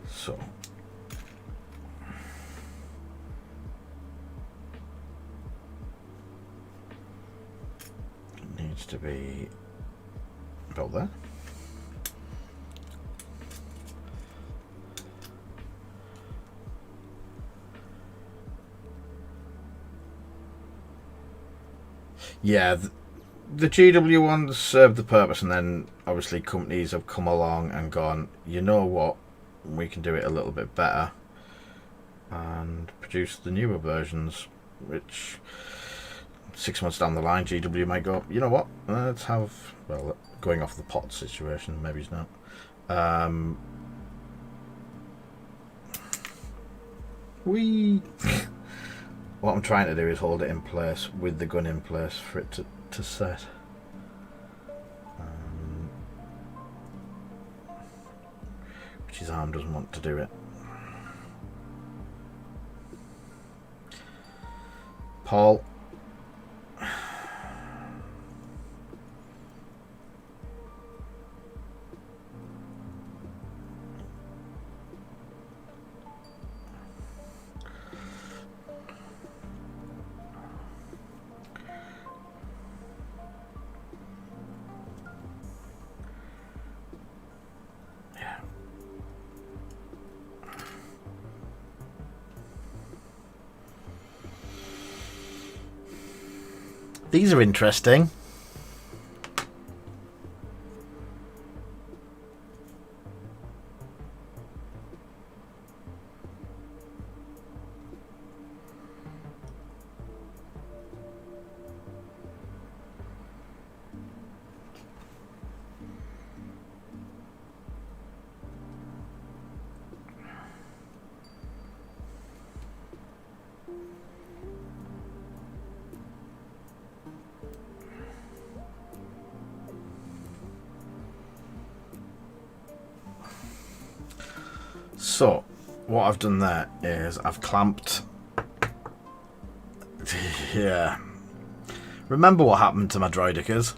so it needs to be about there. Yeah, the GW ones serve the purpose, and then obviously companies have come along and gone, you know what, we can do it a little bit better, and produce the newer versions, which 6 months down the line GW might go, you know what, let's have, well, going off the pot situation, maybe it's not, what I'm trying to do is hold it in place with the gun in place for it to set. Which his arm doesn't want to do it. Paul. These are interesting. So, what I've done there is I've clamped... yeah. Remember what happened to my Droidicas?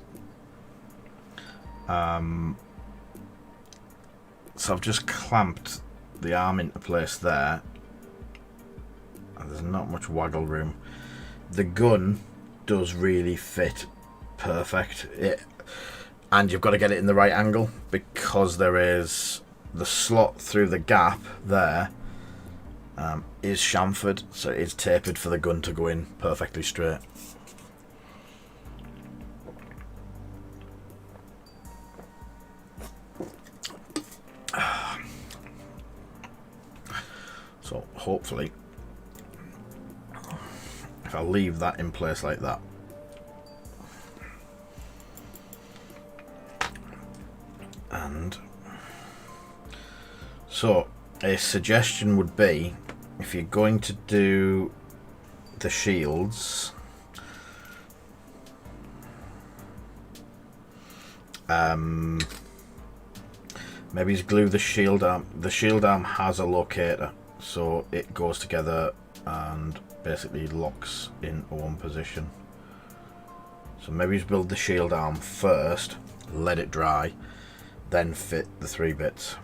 So I've just clamped the arm into place there. And there's not much waggle room. The gun does really fit perfect. And you've got to get it in the right angle because there is... the slot through the gap there is chamfered, so it is tapered for the gun to go in perfectly straight. actually, if I leave that in place like that, and so a suggestion would be, if you're going to do the shields, maybe just glue the shield arm. The shield arm has a locator, so it goes together and basically locks in one position. So maybe just build the shield arm first, let it dry, then fit the 3 bits.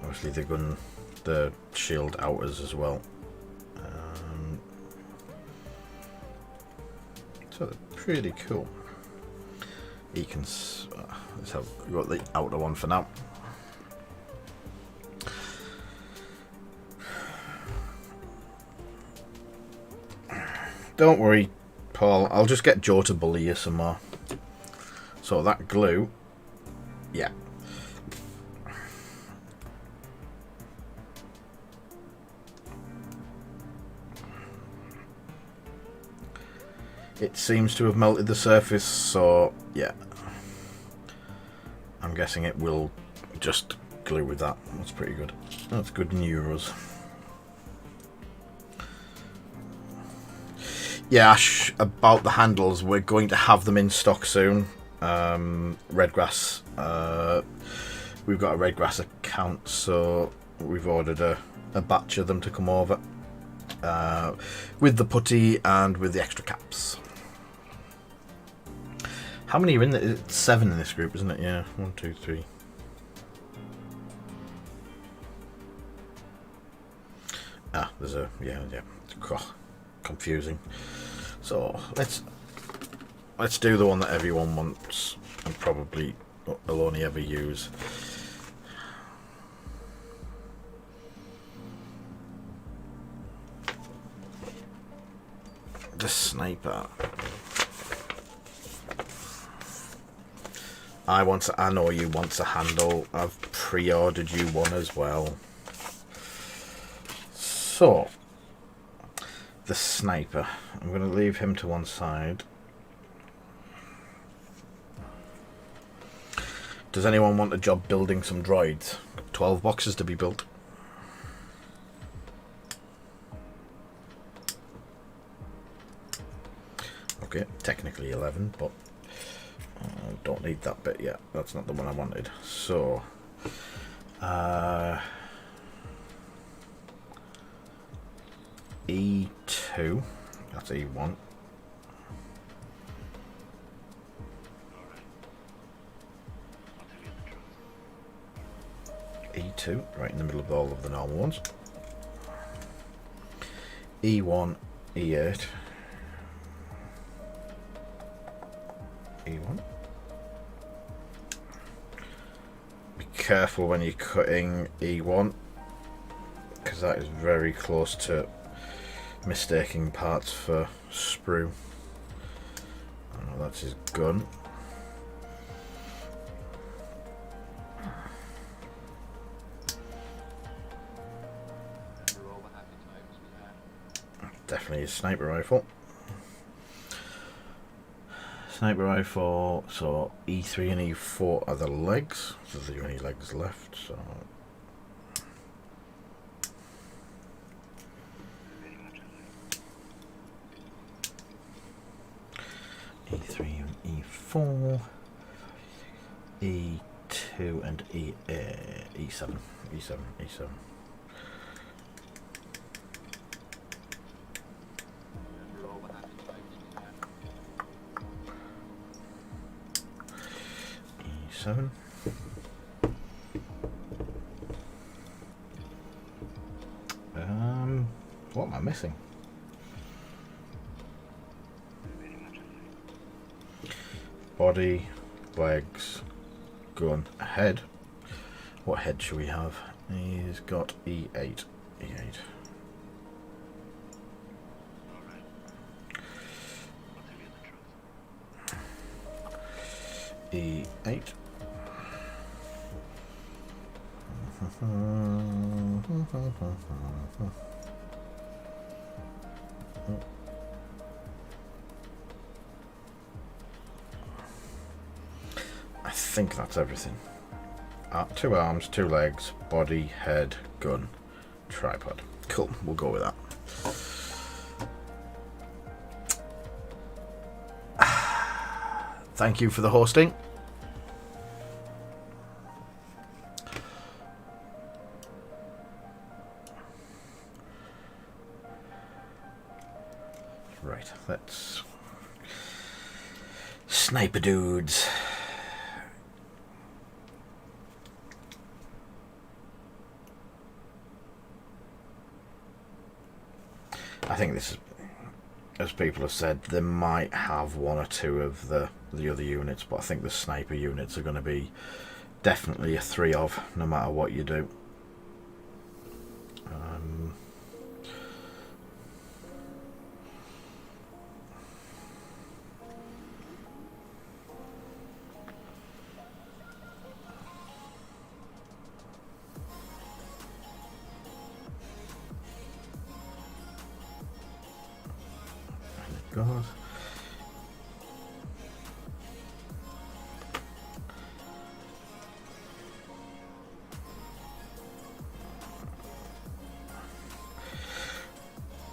Obviously they've done the shield outers as well. So they're pretty cool. You can let's have got the outer one for now. Don't worry, Paul. I'll just get Joe to bully you some more. So that glue, yeah. It seems to have melted the surface, so yeah. I'm guessing it will just glue with that. That's pretty good. That's good news. Yeah, Ash, about the handles, we're going to have them in stock soon. Redgrass. We've got a Redgrass account, so we've ordered a batch of them to come over. With the putty and with the extra caps. How many are in there? It's 7 in this group, isn't it? Yeah, 1, 2, 3. Ah, there's a yeah. Confusing. So let's do the one that everyone wants and probably will only ever use. The sniper. I know you want a handle. I've pre-ordered you one as well. So the sniper. I'm going to leave him to one side. Does anyone want a job building some droids? 12 boxes to be built. Okay, technically 11, but I don't need that bit yet. That's not the one I wanted. So, E2. That's E1. E2, right in the middle of all of the normal ones. E1, E8. E1. Be careful when you're cutting E1, because that is very close to mistaking parts for sprue. Oh, that's his gun. Definitely a sniper rifle. Sniper rifle, so E3 and E4 are the legs, so there are any legs left, so E3 and E4, E2 and E7, E7, E7. E7. What am I missing? Body, legs, gun, head. What head should we have? He's got E8. E8. E8. I think that's everything. 2 arms, 2 legs, body, head, gun, tripod. Cool, we'll go with that. Thank you for the hosting. Right, let's... Sniper dudes. I think this is, as people have said, they might have 1 or 2 of the other units, but I think the sniper units are going to be definitely a 3 of, no matter what you do. God.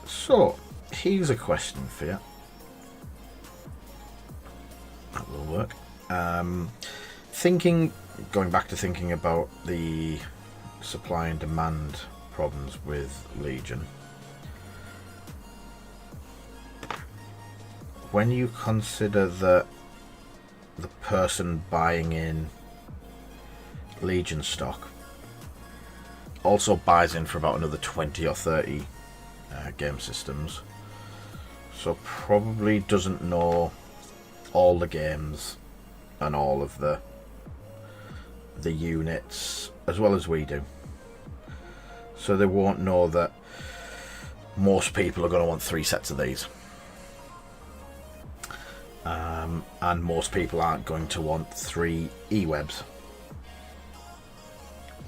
So, here's a question for you. That will work. Going back to thinking about the supply and demand problems with Legion. When you consider that the person buying in Legion stock also buys in for about another 20 or 30 game systems, so probably doesn't know all the games and all of the units as well as we do, so they won't know that most people are going to want 3 sets of these. And most people aren't going to want 3 E-webs.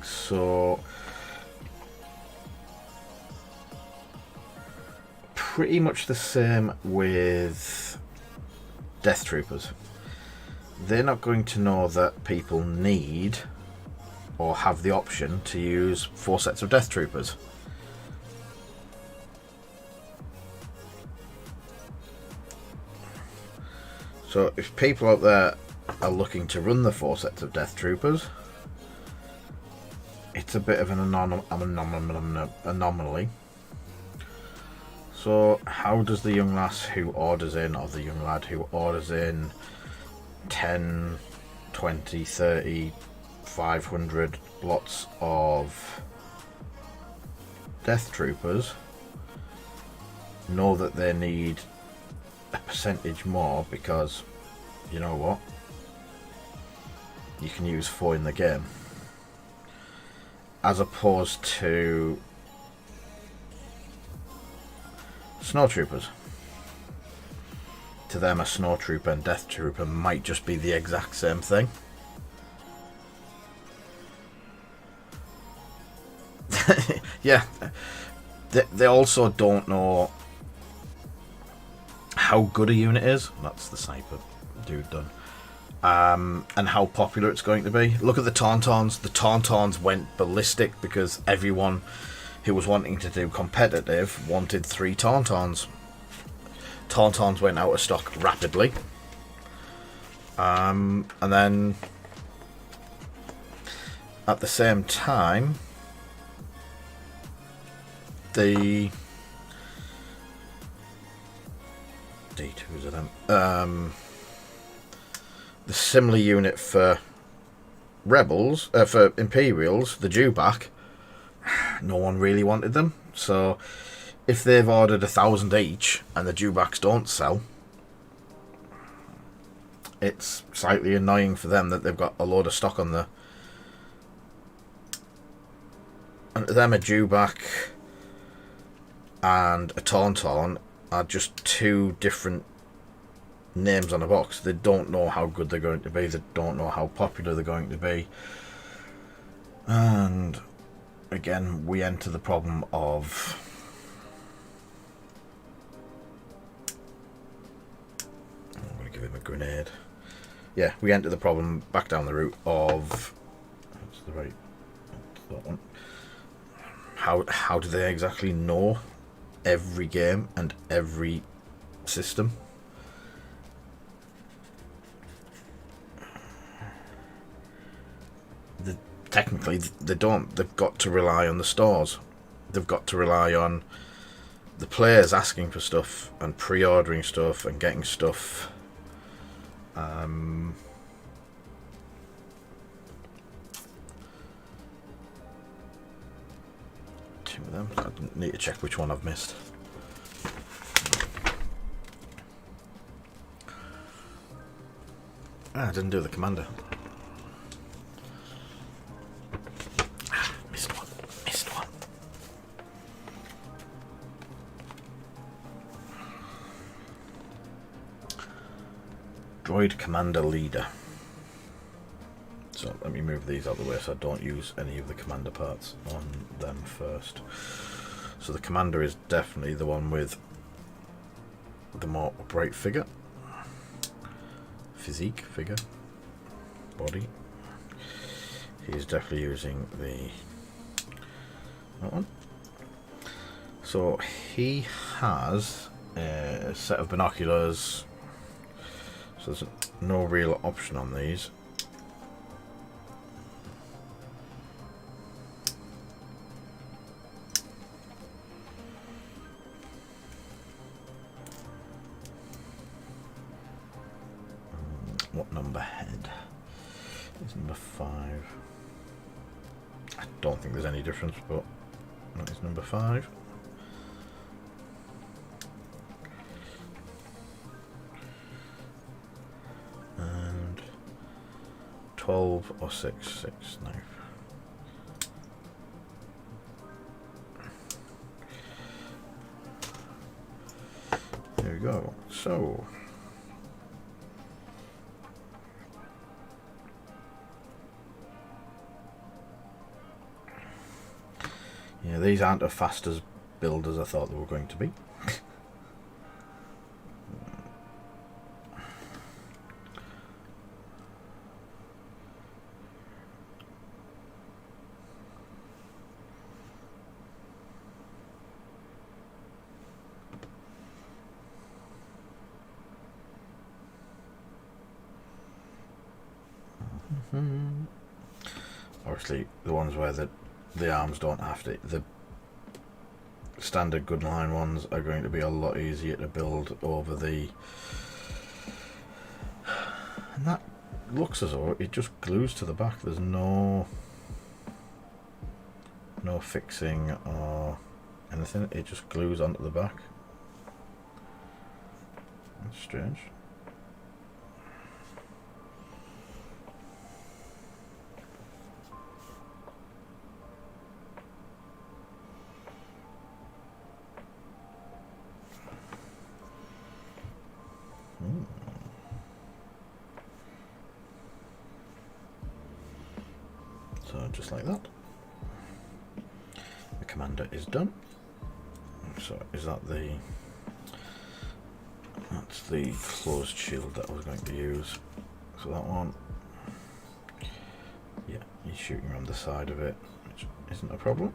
So pretty much the same with Death Troopers. They're not going to know that people need or have the option to use 4 sets of Death Troopers. So if people out there are looking to run the 4 sets of Death Troopers, it's a bit of an anomaly. So how does the young lass who orders in, or the young lad who orders in 10, 20, 30, 500 lots of Death Troopers know that they need a percentage more, because you know what, you can use 4 in the game, as opposed to Snowtroopers? To them, a Snowtrooper and Death Trooper might just be the exact same thing. Yeah, they also don't know how good a unit is. That's the sniper dude done. And how popular it's going to be. Look at the Tauntauns. The Tauntauns went ballistic because everyone who was wanting to do competitive wanted 3 Tauntauns. Tauntauns went out of stock rapidly. And then at the same time, the D2s of them. The similar unit for Rebels, for Imperials, the Dewback, no one really wanted them. So if they've ordered 1,000 each and the Dewbacks don't sell, it's slightly annoying for them that they've got a load of stock on the. And to them, a Dewback and a Tauntaun are just 2 different names on a box. They don't know how good they're going to be. They don't know how popular they're going to be. And again, we enter the problem of I'm going to give him a grenade. Yeah, we enter the problem back down the route of that's the right that's that one. How do they exactly know every game and every system? Technically, they don't. They've got to rely on the stores. They've got to rely on the players asking for stuff and pre-ordering stuff and getting stuff. Two of them. I need to check which one I've missed. I didn't do the commander. Missed one. Droid commander leader. So let me move these out of the way so I don't use any of the commander parts on them first. So the commander is definitely the one with the more upright figure. Physique figure. Body. He's definitely using that one. So he has a set of binoculars. So there's no real option on these. What number head is number 5? I don't think there's any difference, but that is number 5. And 12 or 6 knife. There we go. So yeah, these aren't as fast as build as I thought they were going to be. Obviously, the ones where the arms don't have to. The standard good line ones are going to be a lot easier to build over the. And that looks as though it just glues to the back. There's no fixing or anything. It just glues onto the back. That's strange. So just like that, the commander is done. So is that that's the closed shield that I was going to use. So that one, yeah, he's shooting around the side of it, which isn't a problem.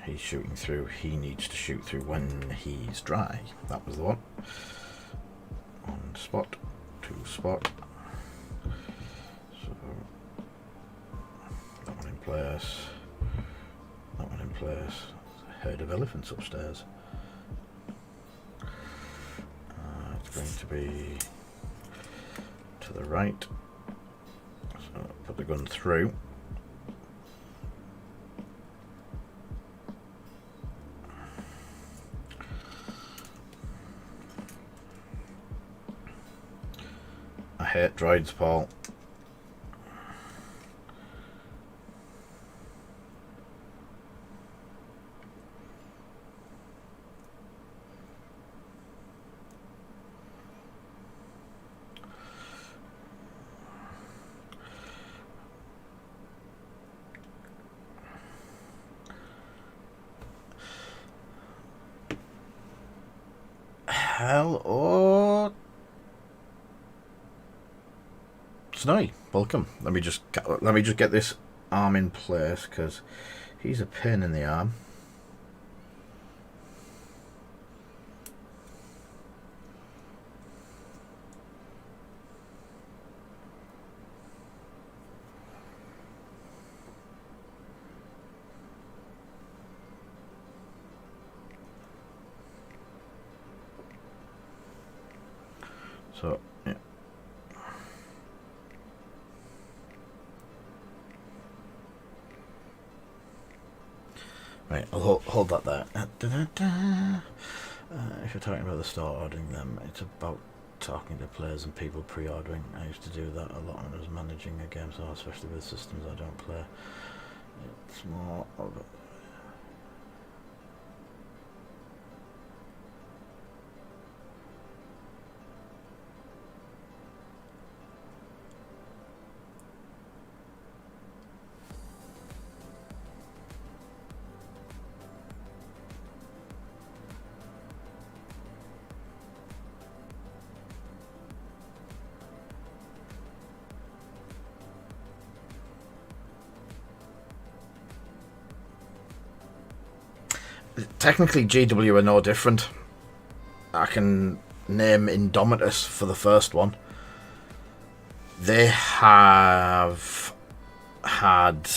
He's shooting through. He needs to shoot through when he's dry. That was the one. On spot, to spot. So that one in place. That one in place. There's a herd of elephants upstairs. It's going to be to the right. So put the gun through. I hate droids, Paul. Hello, Snowy. Welcome. Let me just get this arm in place because he's a pain in the arm. So, yeah. Right, I'll hold that there. If you're talking about the store ordering them, it's about talking to players and people pre-ordering. I used to do that a lot when I was managing a game, so especially with systems I don't play. It's more of a... Technically, GW are no different. I can name Indomitus for the first one. They have had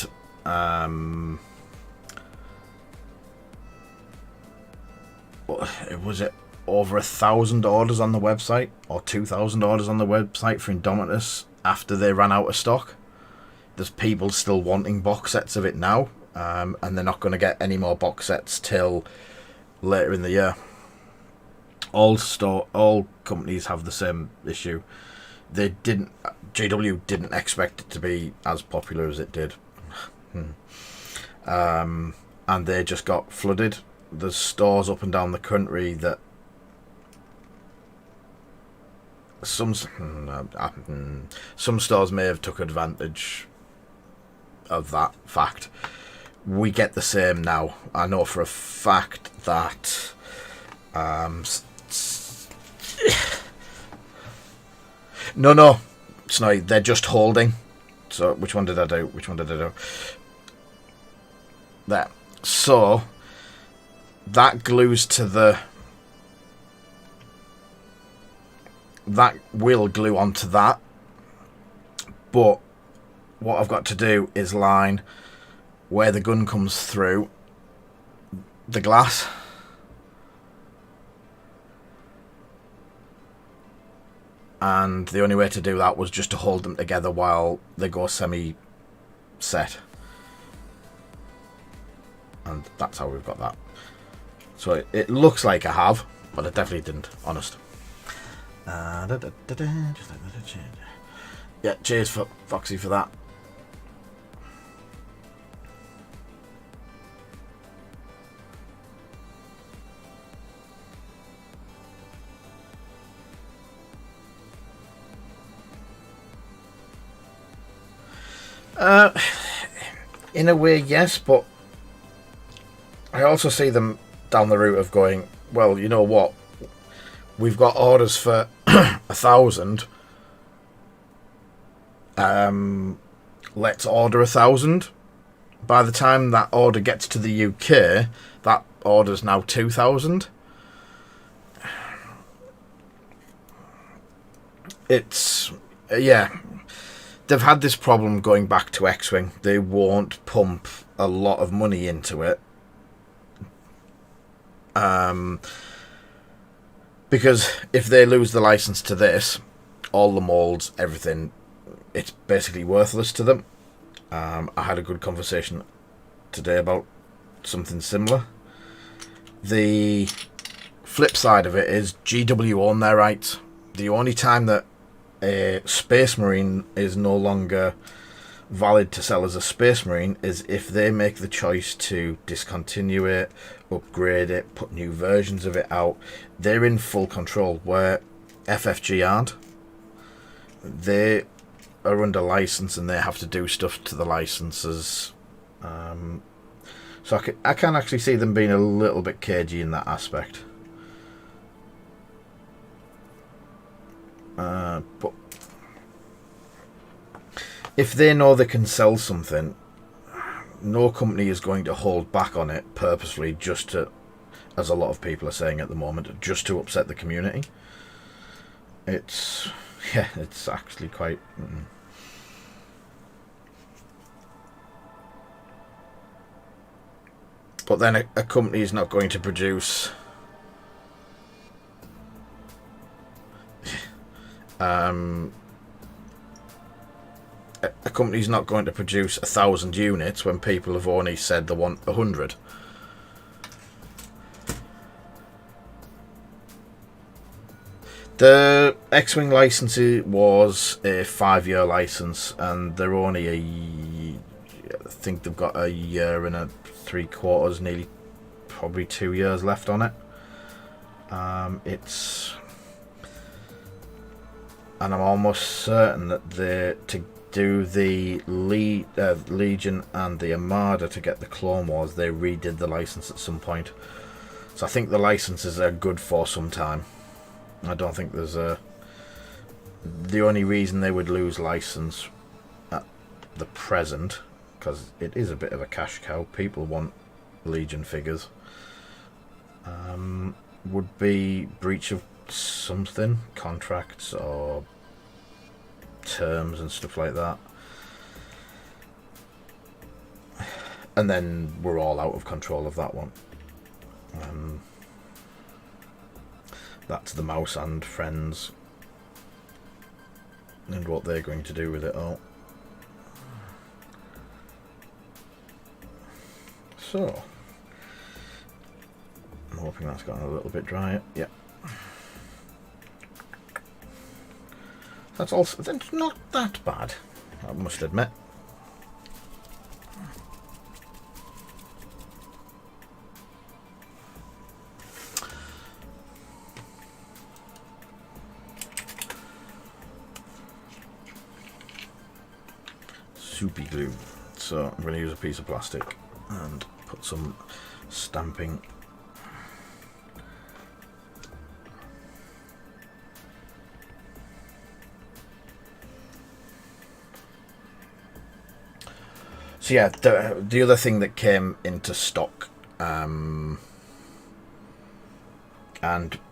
was it over 1,000 orders on the website, or 2,000 orders on the website for Indomitus after they ran out of stock. There's people still wanting box sets of it now, and they're not going to get any more box sets till later in the year. All companies have the same issue. GW didn't expect it to be as popular as it did. And they just got flooded. There's stores up and down the country that some stores may have took advantage of that fact. We get the same now. I know for a fact that no, Snowy, they're just holding. So which one did I do? There. So that glues to the... That will glue onto that. But what I've got to do is line where the gun comes through the glass. And the only way to do that was just to hold them together while they go semi-set. And that's how we've got that. So it looks like I have, but I definitely didn't, honest. Yeah, cheers for Foxy for that. In a way, yes, but I also see them down the route of going, well, you know what? We've got orders for 1,000. Let's order 1,000. By the time that order gets to the UK, that order's now 2,000. It's... yeah. They've had this problem going back to X-Wing. They won't pump a lot of money into it. Because if they lose the license to this, all the molds, everything, it's basically worthless to them. I had a good conversation today about something similar. The flip side of it is GW own their rights. The only time that a Space Marine is no longer valid to sell as a Space Marine is if they make the choice to discontinue it, upgrade it, put new versions of it out. They're in full control, where FFG aren't. They are under license and they have to do stuff to the licenses. So I can actually see them being a little bit cagey in that aspect. But if they know they can sell something, no company is going to hold back on it purposely just to, as a lot of people are saying at the moment, just to upset the community. It's actually quite... But then a company is not going to produce a company's not going to produce 1,000 units when people have only said they want 100. The X-Wing license was a 5-year license, and they're only I think they've got 1 year and 3/4, nearly probably 2 years left on it. And I'm almost certain that to do the Legion and the Armada to get the Clone Wars, they redid the license at some point. So I think the licenses are good for some time. I don't think there's the only reason they would lose license at the present, because it is a bit of a cash cow, people want Legion figures, would be breach of something, contracts or terms and stuff like that. And then we're all out of control of that one. That's the Mouse and Friends and what they're going to do with it all. So I'm hoping that's gotten a little bit drier. Yeah. That's also, that's not that bad, I must admit. Soupy glue. So I'm going to use a piece of plastic and put some stamping. So yeah, the other thing that came into stock, and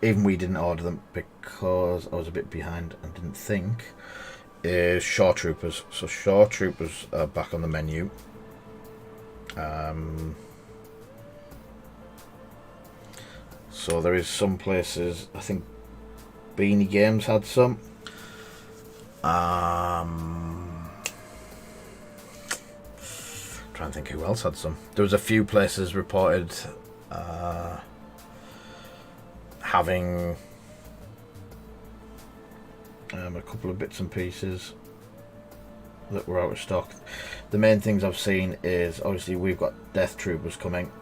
even we didn't order them because I was a bit behind and didn't think, is Shore Troopers. So Shore Troopers are back on the menu. So there is some places, I think Beanie Games had some. Trying to think who else had some. There was a few places reported having a couple of bits and pieces that were out of stock. The main things I've seen is obviously we've got Death Troopers coming,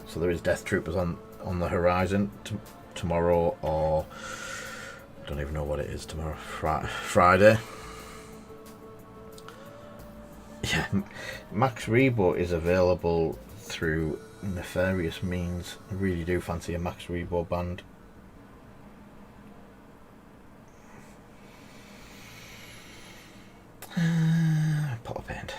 so there is Death Troopers on the horizon tomorrow, or I don't even know what it is tomorrow, Friday. Yeah, Max Rebo is available through nefarious means. I really do fancy a Max Rebo band. Pot of paint.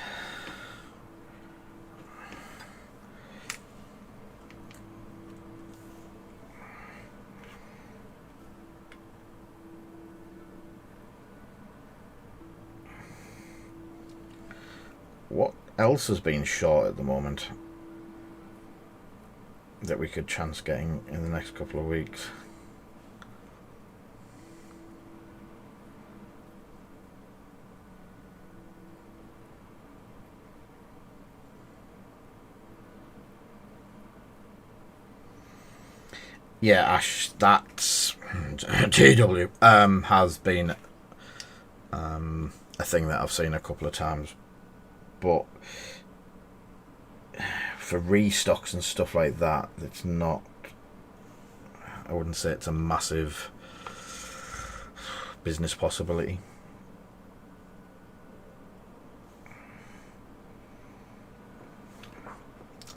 What else has been short at the moment that we could chance getting in the next couple of weeks? Yeah, Ash, that's GW has been a thing that I've seen a couple of times, but for restocks and stuff like that, it's not, I wouldn't say it's a massive business possibility.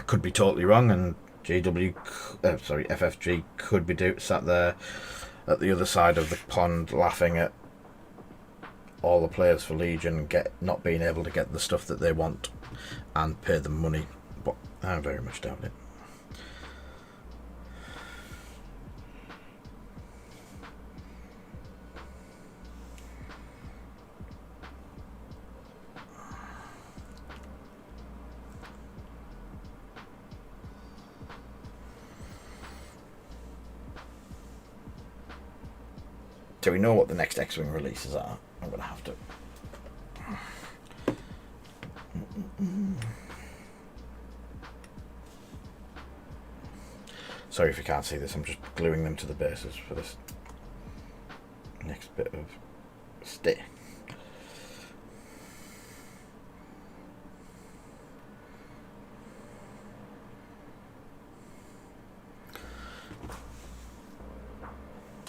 I could be totally wrong, and FFG could be sat there at the other side of the pond laughing at all the players for Legion not being able to get the stuff that they want and pay them money, but I very much doubt it. Do we know what the next X-Wing releases are? I'm going to have to... Sorry if you can't see this, I'm just gluing them to the bases for this next bit of stay.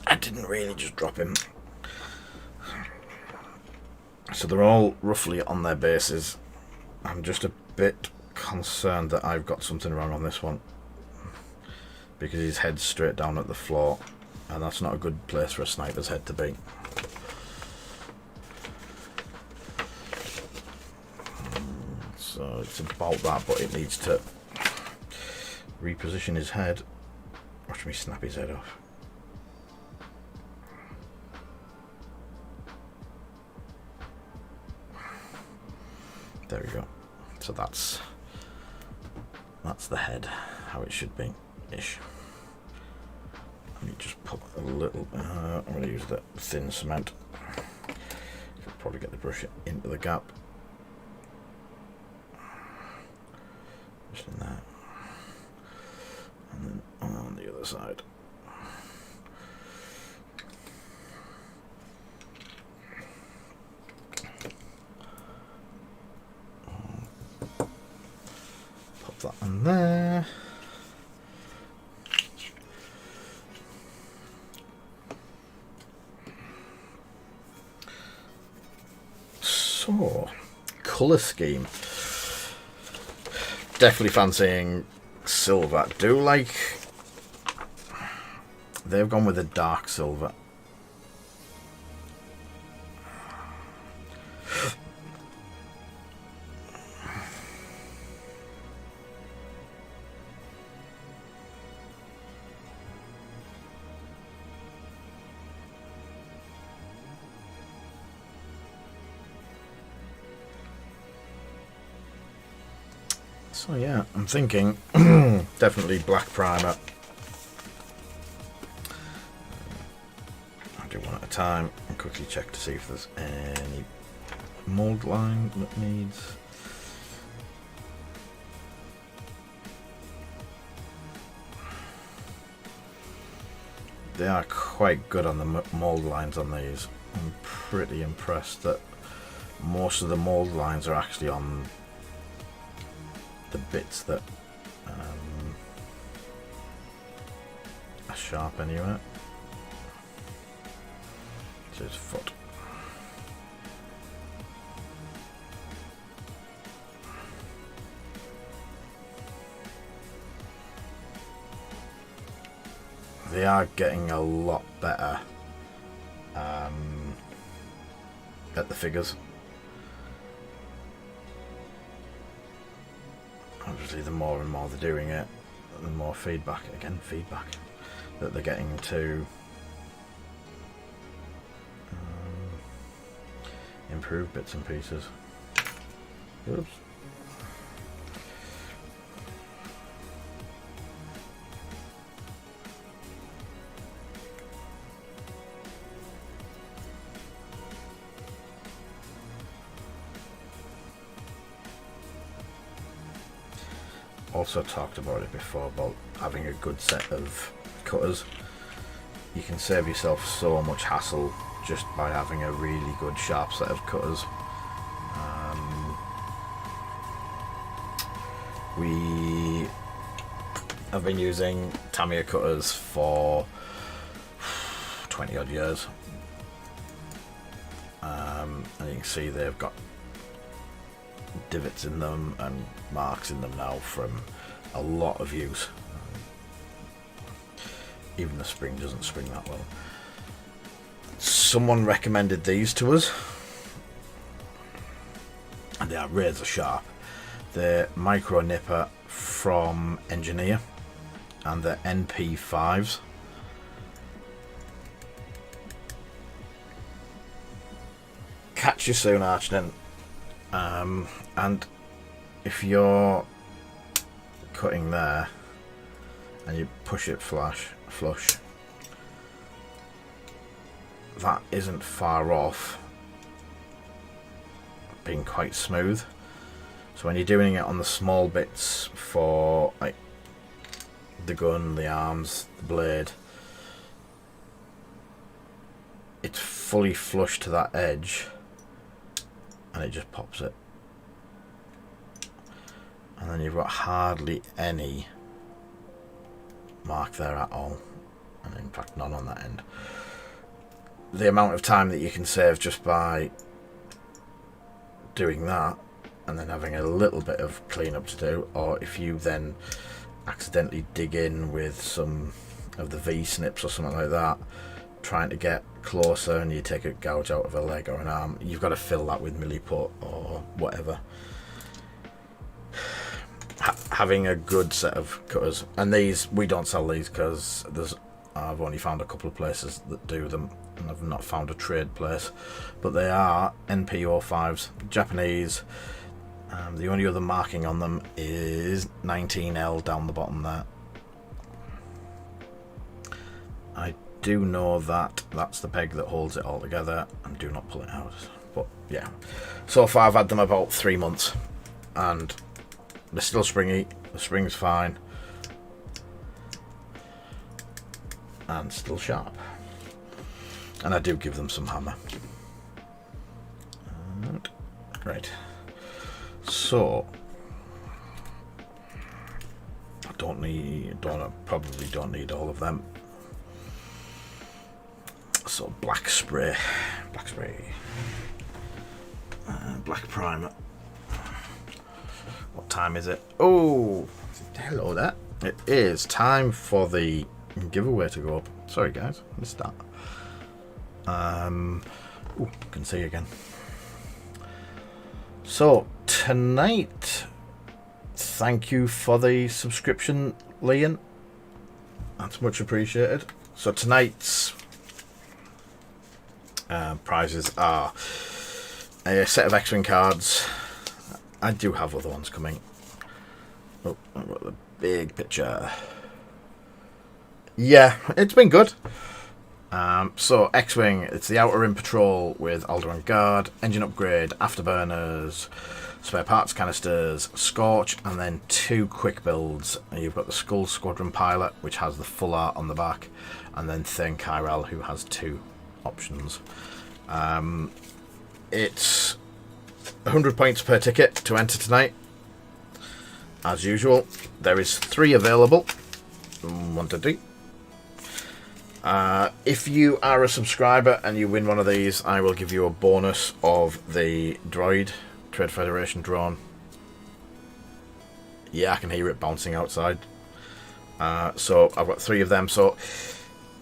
I didn't really just drop him. So they're all roughly on their bases. I'm just a bit concerned that I've got something wrong on this one, because his head's straight down at the floor, and that's not a good place for a sniper's head to be. So it's about that, but it needs to reposition his head. Watch me snap his head off. There we go. So that's the head, how it should be ish. Let me just put a little. I'm going to use the thin cement. Could probably get the brush into the gap. Just in there, and then on the other side. That on there. So, colour scheme. Definitely fancying silver. Do like they've gone with a dark silver. So yeah, I'm thinking definitely black primer. I'll do one at a time and quickly check to see if there's any mould line that needs. They are quite good on the mould lines on these. I'm pretty impressed that most of the mould lines are actually on the bits that are sharp anyway. So his foot. They are getting a lot better at the figures. Obviously, the more and more they're doing it, the more feedback that they're getting to improve bits and pieces. Oops. Also talked about it before about having a good set of cutters. You can save yourself so much hassle just by having a really good sharp set of cutters. We have been using Tamiya cutters for 20 odd years, and you can see they've got divots in them and marks in them now from a lot of use. Even the spring doesn't spring that well. Someone recommended these to us, and they are razor sharp. The micro nipper from Engineer and the NP5s. Catch you soon, Archden. And if you're cutting there and you push it flush, that isn't far off being quite smooth. So when you're doing it on the small bits for like the gun, the arms, the blade, it's fully flush to that edge and it just pops it. And then you've got hardly any mark there at all, and in fact none on that end. The amount of time that you can save just by doing that and then having a little bit of cleanup to do, or if you then accidentally dig in with some of the V-snips or something like that, trying to get closer, and you take a gouge out of a leg or an arm, you've got to fill that with milliput or whatever. Having a good set of cutters, and these, we don't sell these because I've only found a couple of places that do them, and I've not found a trade place, but they are NP05s, Japanese. The only other marking on them is 19L down the bottom there. I do know that that's the peg that holds it all together, and do not pull it out. But yeah, so far I've had them about 3 months and they're still springy, the spring's fine and still sharp, and I do give them some hammer. Right, so I probably don't need all of them. So black spray, black primer. What time is it? Oh, hello there. It is time for the giveaway to go up. Sorry guys, missed that. Oh, can see again. So tonight, thank you for the subscription, Liam. That's much appreciated. So tonight's prizes are a set of X-Wing cards. I do have other ones coming. Oh, I've got the big picture. Yeah, it's been good. So X-Wing, it's the Outer Rim Patrol with Alderaan Guard, engine upgrade, afterburners, spare parts canisters, Scorch, and then 2 quick builds. And you've got the Skull Squadron Pilot, which has the full art on the back, and then Thane Kyrell, who has 2 options. It's 100 points per ticket to enter tonight. As usual, there is 3 available. 1, 2, 3. If you are a subscriber and you win one of these, I will give you a bonus of the Droid Trade Federation drone. Yeah, I can hear it bouncing outside. So I've got 3 of them. So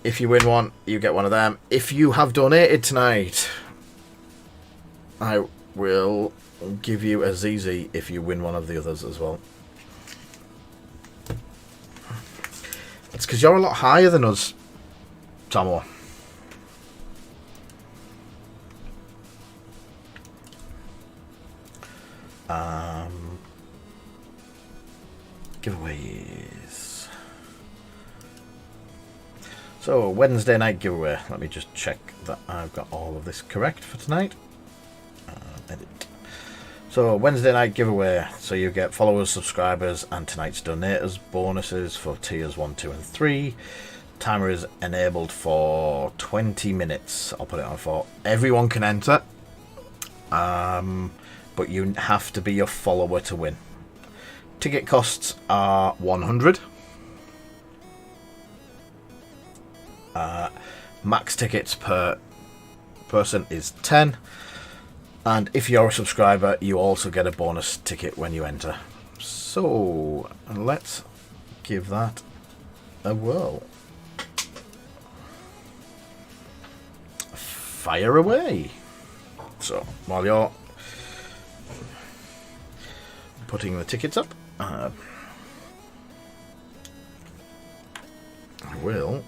if you win one, you get one of them. If you have donated tonight, I will give you a ZZ if you win one of the others as well. It's because you're a lot higher than us, Tomo. Giveaways. So, Wednesday night giveaway. Let me just check that I've got all of this correct for tonight. Edit. So, Wednesday night giveaway. So, you get followers, subscribers, and tonight's donators bonuses for tiers 1, 2, and 3. Timer is enabled for 20 minutes. I'll put it on for. Everyone can enter. But you have to be a follower to win. Ticket costs are 100. Max tickets per person is 10. And if you're a subscriber, you also get a bonus ticket when you enter. So, let's give that a whirl. Fire away. So, while you're putting the tickets up. I will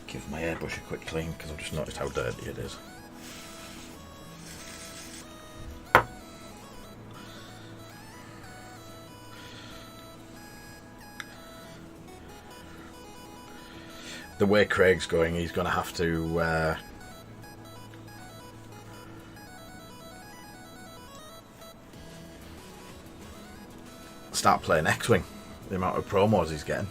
give my airbrush a quick clean because I've just noticed how dirty it is. The way Craig's going, he's going to have to start playing X-Wing. The amount of promos he's getting.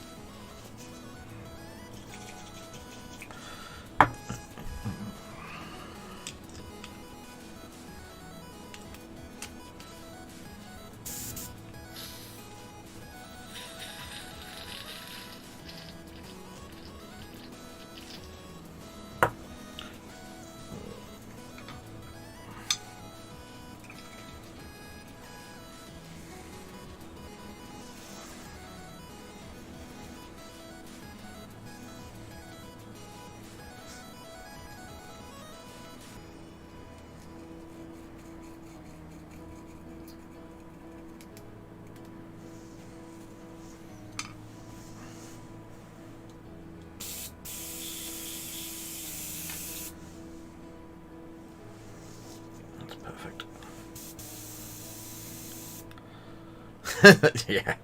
Perfect. Yeah.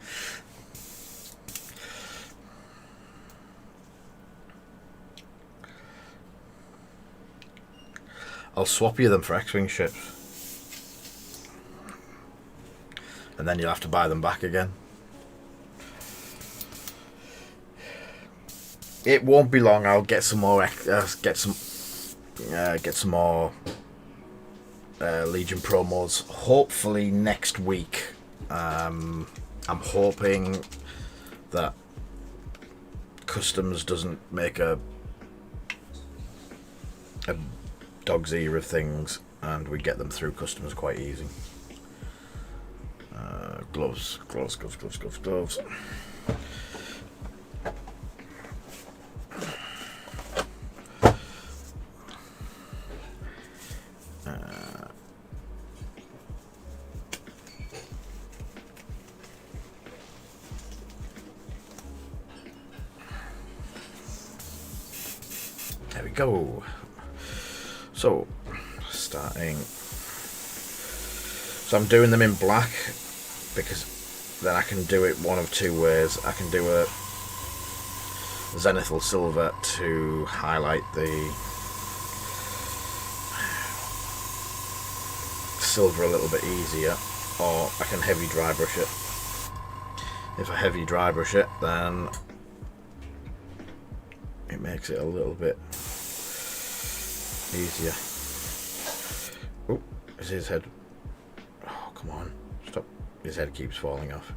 I'll swap you them for X-Wing ships. And then you'll have to buy them back again. It won't be long. I'll get some more get some more Legion promos hopefully next week. I'm hoping that Customs doesn't make a dog's ear of things and we get them through Customs quite easy. Gloves. There we go. So, I'm doing them in black because then I can do it one of two ways. I can do a zenithal silver to highlight the silver a little bit easier, or I can heavy dry brush it. If I heavy dry brush it, then it makes it a little bit easier. Oh, is his head? Oh, come on, stop! His head keeps falling off.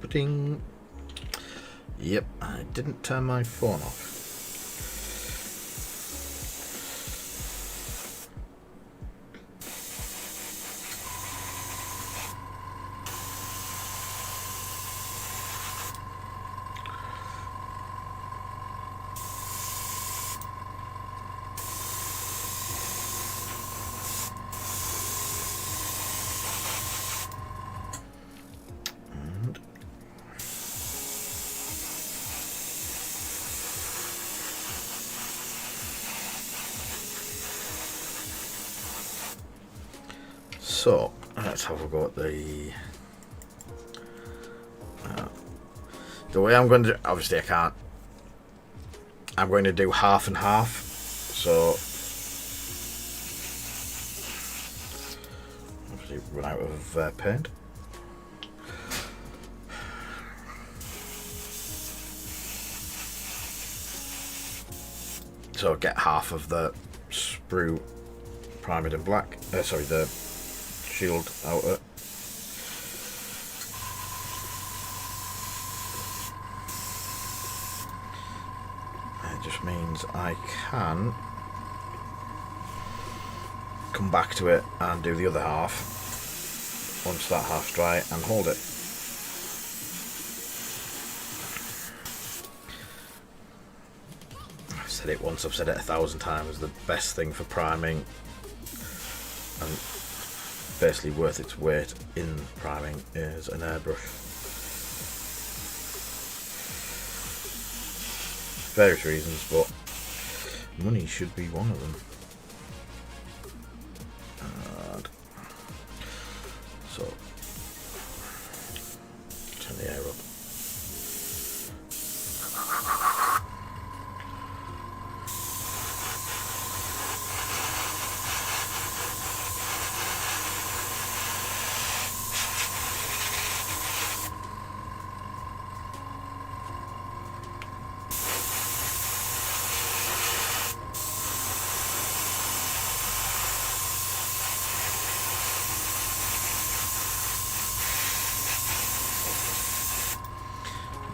Ding. Yep, I didn't turn my phone off. So let's have a go at the way I'm going to. Obviously, I can't. I'm going to do half and half. So obviously, run out of paint. So get half of the sprue primed in black. Sorry, the shield out of it. It just means I can come back to it and do the other half once that half's dry and hold it. I've said it once, I've said it 1,000 times, the best thing for priming, and basically worth its weight in priming, is an airbrush. Various reasons, but money should be one of them. And so turn the air up.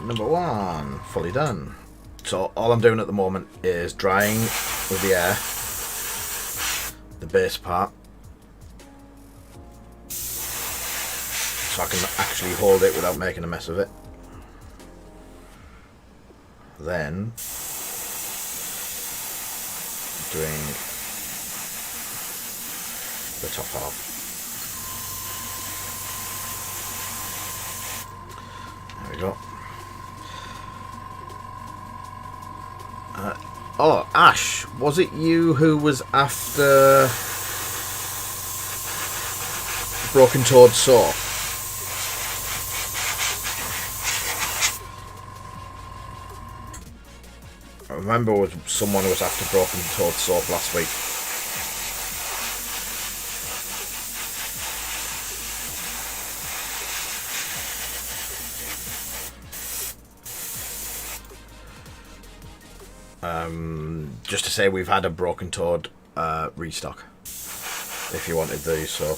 Number one, fully done. So all I'm doing at the moment is drying with the air, the base part, so I can actually hold it without making a mess of it. Then doing the top half. There we go. Oh, Ash, was it you who was after Broken Toad Saw? I remember it was someone who was after Broken Toad Saw last week. Just to say, we've had a Broken Toad restock if you wanted these, so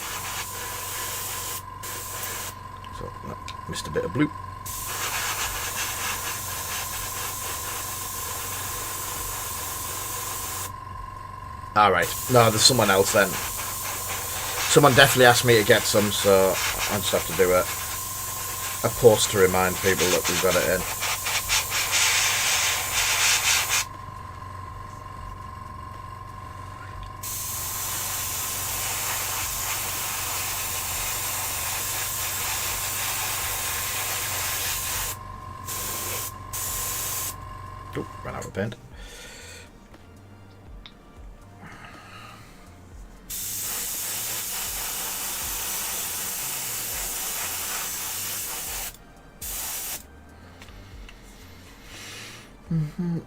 missed a bit of blue. Alright, no, there's someone else then. Someone definitely asked me to get some, so I just have to do a post to remind people that we've got it in. Oh, ran out of paint.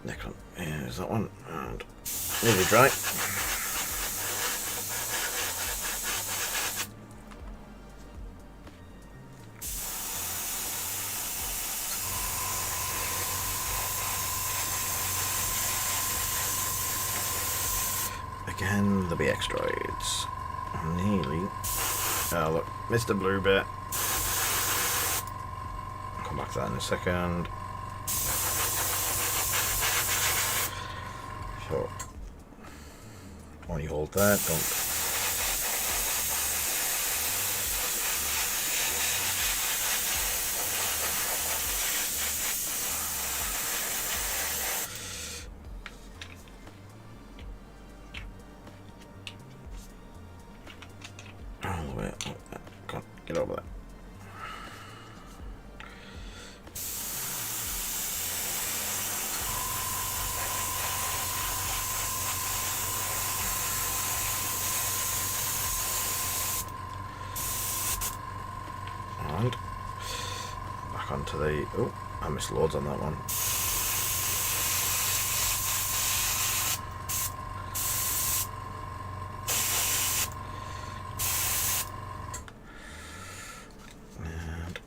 Next one, here's that one, and nearly dry. Again, the BX Droids. Nearly. Oh look, Mr. Blue bit. I'll come back to that in a second. So, while you hold that, don't. All the way up. Can't get over that. And back onto the. Oh, I missed loads on that one. And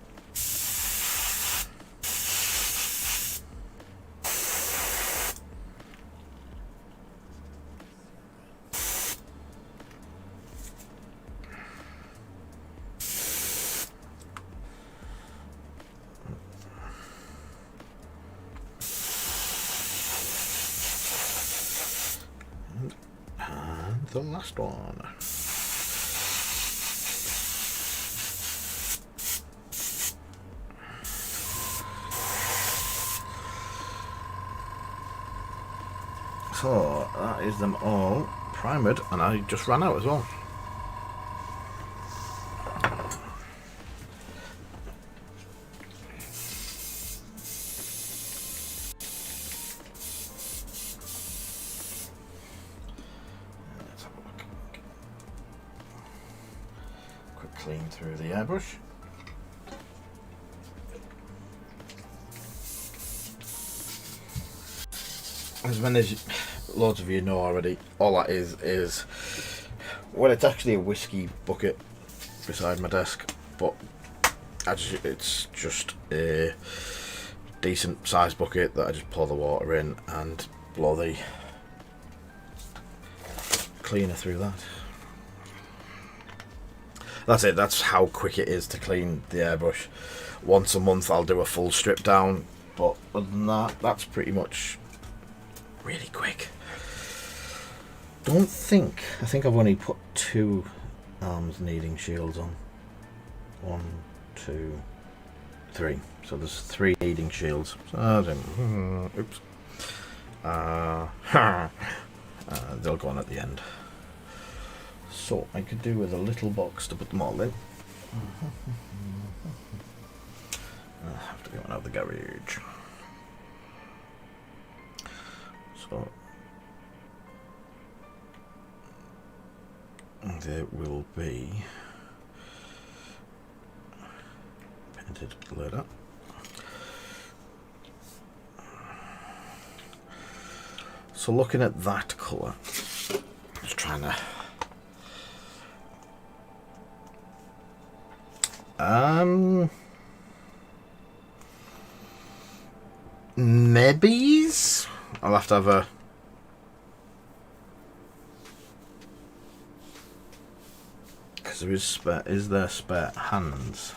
the last one. So that is them all primed, and I just ran out as well. Let's have a look. Quick clean through the airbrush. As many as loads of you know already, all that is well, it's actually a whiskey bucket beside my desk, but it's just a decent sized bucket that I just pour the water in and blow the cleaner through that. That's it. That's how quick it is to clean the airbrush. Once a month I'll do a full strip down, but other than that, that's pretty much really quick. I think I've only put 2 arms needing shields on. 1, 2, 3. So there's 3 needing shields. So, oops. They'll go on at the end. So I could do with a little box to put them all in. I have to go out of the garage. So there will be painted leather. So looking at that colour, just trying to maybe's. I'll have to have a because there is spare. Is there spare hands?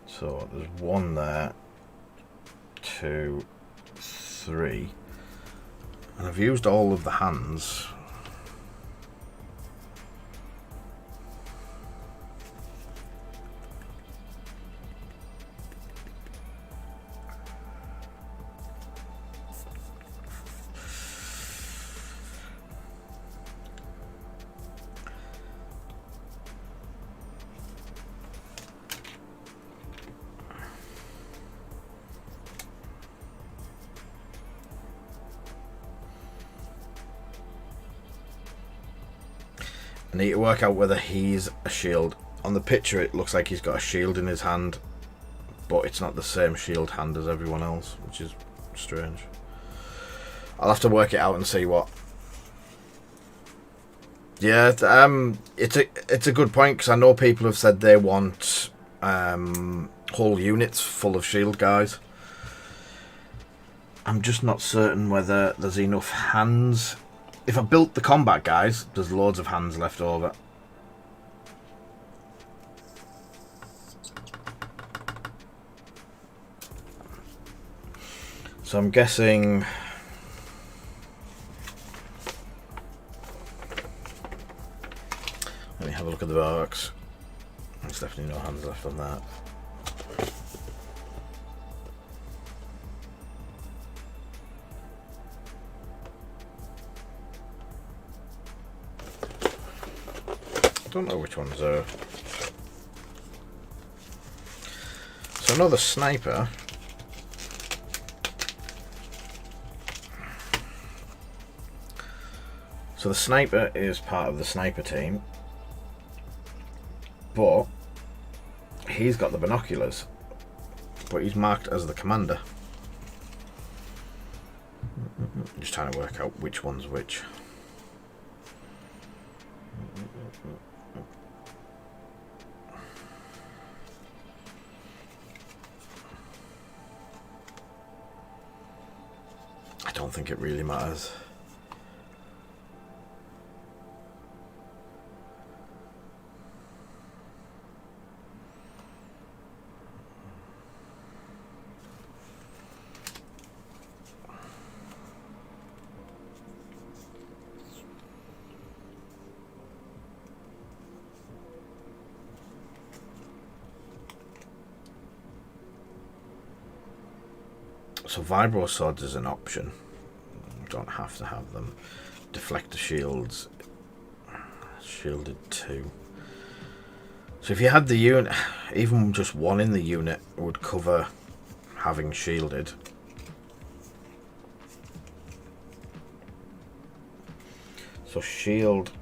So there's 1 there, 2, 3, and I've used all of the hands. I need to work out whether he's a shield. On the picture it looks like he's got a shield in his hand, but it's not the same shield hand as everyone else, which is strange. I'll have to work it out and see what. Yeah, it's a good point, because I know people have said they want whole units full of shield guys. I'm just not certain whether there's enough hands. If I built the combat guys, there's loads of hands left over. So I'm guessing let me have a look at the box. There's definitely no hands left on that. I don't know which ones are. So another sniper. So the sniper is part of the sniper team, but he's got the binoculars, but he's marked as the commander. I'm just trying to work out which one's which. I don't think it really matters. So vibro swords is an option. You don't have to have them. Deflector shields. Shielded 2. So if you had the unit, even just one in the unit would cover having shielded. So shield,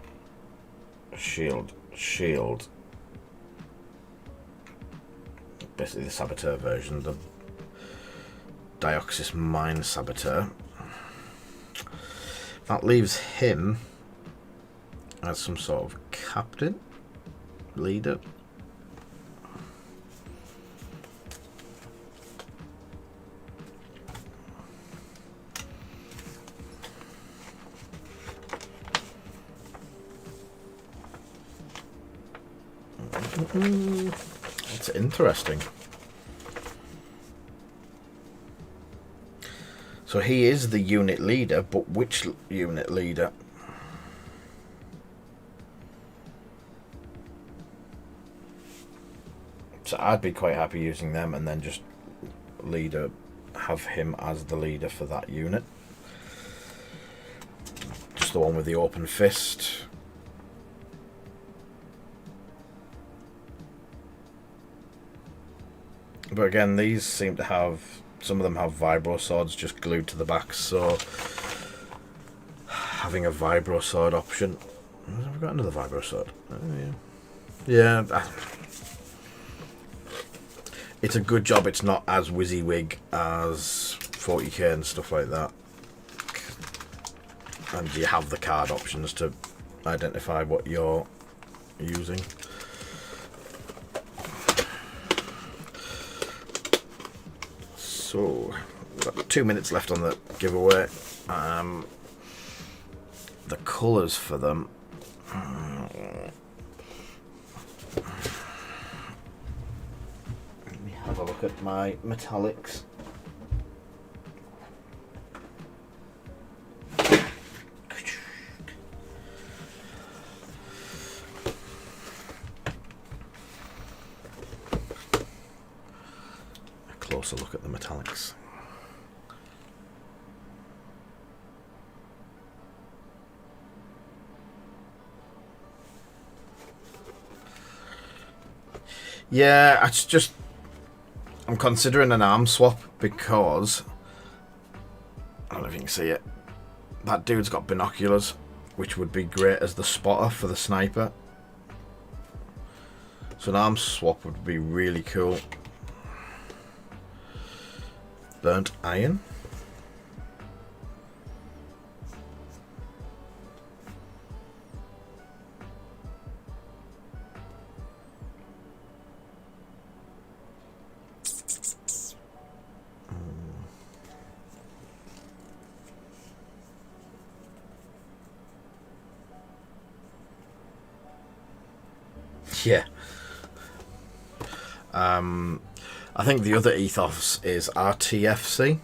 shield, shield. Basically the Saboteur version, the Dioxis Mine Saboteur. That leaves him as some sort of captain, leader. That's interesting. So he is the unit leader, but which unit leader? So I'd be quite happy using them and then just leader, have him as the leader for that unit. Just the one with the open fist. But again, these seem to have, some of them have vibro swords just glued to the back, so having a vibro sword option. Have we got another vibro sword? Oh, yeah. Yeah. It's a good job it's not as WYSIWYG as 40k and stuff like that. And you have the card options to identify what you're using. So, we've got 2 minutes left on the giveaway. The colours for them. Let me have a look at my metallics. A look at the metallics. Yeah, it's just I'm considering an arm swap because I don't know if you can see it. That dude's got binoculars, which would be great as the spotter for the sniper. So an arm swap would be really cool. Burnt iron. Yeah. I think the other ethos is RTFC.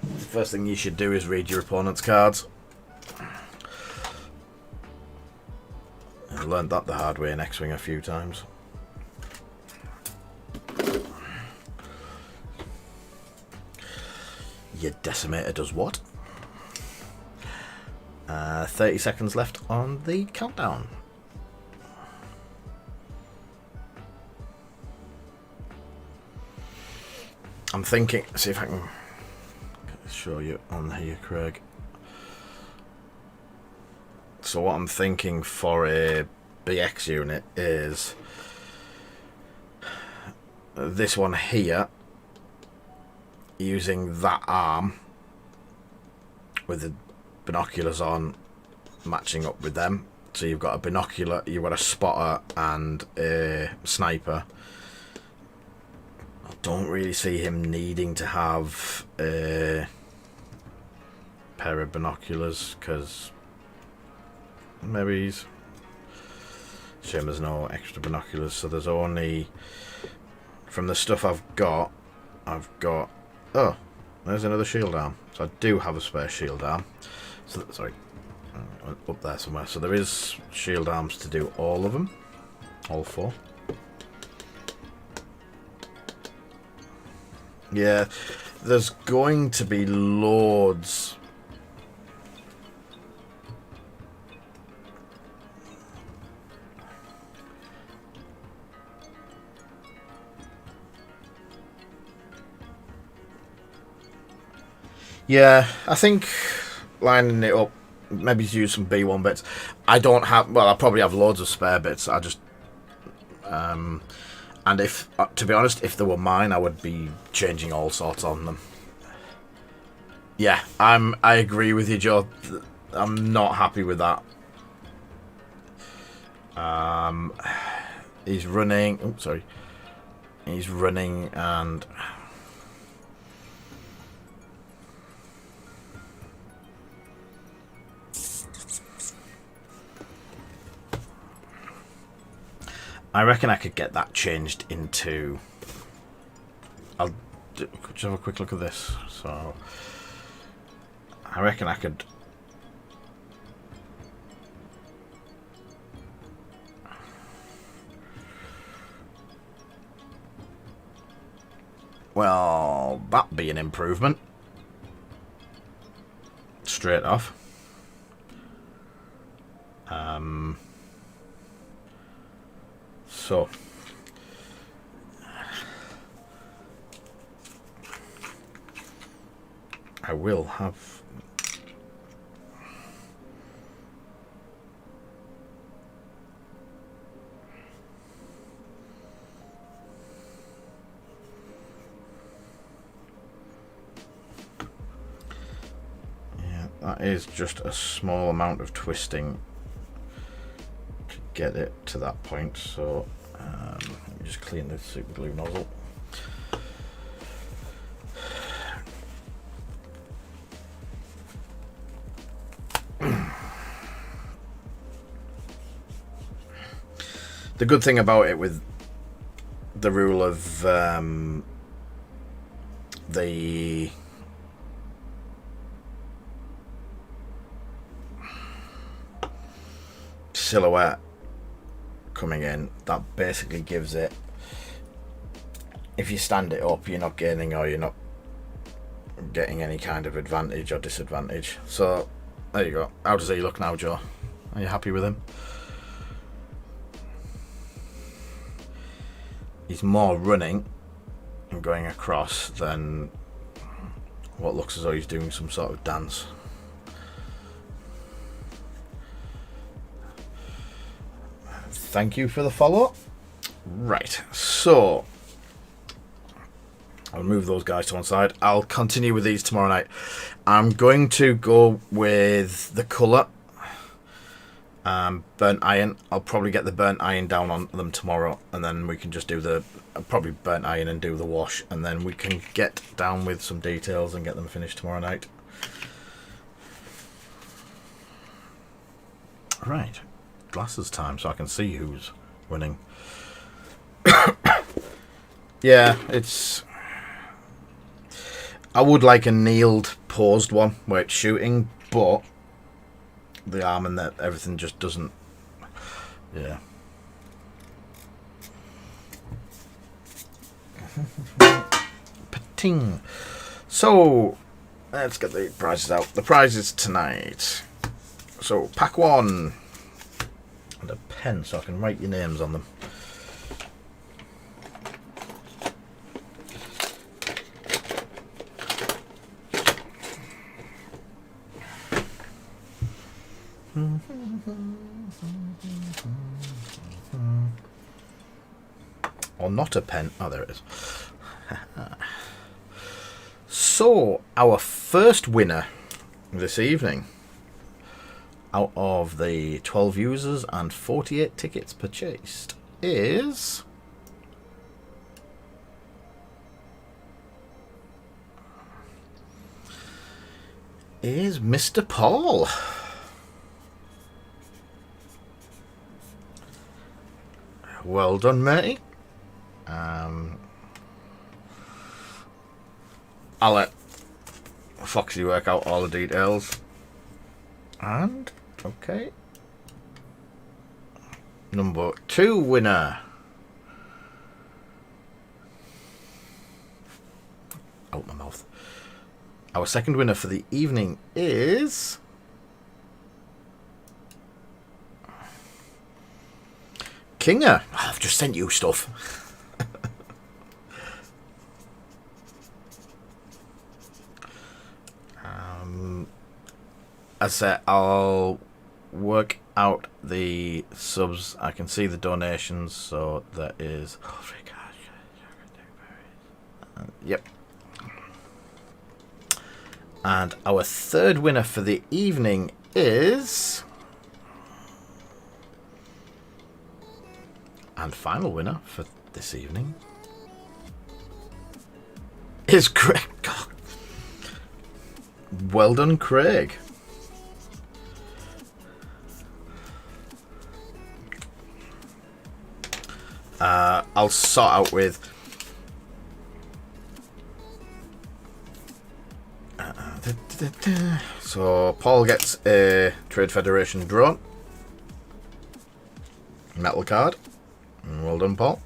The first thing you should do is read your opponent's cards. I learned that the hard way in X-Wing a few times. Your decimator does what? 30 seconds left on the countdown. I'm thinking, see if I can show you on here, Craig. So what I'm thinking for a BX unit is this one here, using that arm with the binoculars on, matching up with them. So you've got a binocular, you've got a spotter and a sniper. I don't really see him needing to have a pair of binoculars because maybe he's shame there's no extra binoculars. So there's only, from the stuff I've got oh, there's another shield arm. So I do have a spare shield arm. So sorry, up there somewhere. So there is shield arms to do all of them, all 4. Yeah, there's going to be loads. Yeah, I think lining it up, maybe use some B1 bits. I don't have, well, I probably have loads of spare bits. I just, and if, to be honest, if they were mine, I would be changing all sorts on them. Yeah, I agree with you, Joe. I'm not happy with that. He's running. Oh, sorry. He's running and. I reckon I could get that changed into. I'll just have a quick look at this. So, I reckon I could. Well, that'd be an improvement. Straight off. So. I will have. Yeah, that is just a small amount of twisting to get it to that point. So let me just clean the super glue nozzle. The good thing about it with the rule of the silhouette coming in, that basically gives it, if you stand it up, you're not gaining or you're not getting any kind of advantage or disadvantage. So there you go. How does he look now, Joe? Are you happy with him? He's more running and going across than what looks as though he's doing some sort of dance. Thank you for the follow-up. Right, so I'll move those guys to one side. I'll continue with these tomorrow night. I'm going to go with the colour. Burnt iron. I'll probably get the burnt iron down on them tomorrow, and then we can just do the probably burnt iron and do the wash, and then we can get down with some details and get them finished tomorrow night. Right, glasses time, so I can see who's winning. Yeah, it's. I would like a kneeled, paused one where it's shooting, but the arm and that everything just doesn't. Yeah. Pating. So let's get the prizes out. The prizes tonight. So pack one and a pen so I can write your names on them. Or not a pen. Oh, there it is. So, our first winner this evening, out of the 12 users and 48 tickets purchased, is Mr. Paul. Well done, matey. I'll let Foxy work out all the details. And, okay. Number 2 winner out my mouth. Our second winner for the evening is Kinger. Oh, I've just sent you stuff. As I said, I'll work out the subs. I can see the donations, so that is. Yep. And our third winner for the evening is. And final winner for this evening is Craig. God. Well done, Craig. I'll sort out with so Paul gets a Trade Federation drone metal card. Well done, Paul.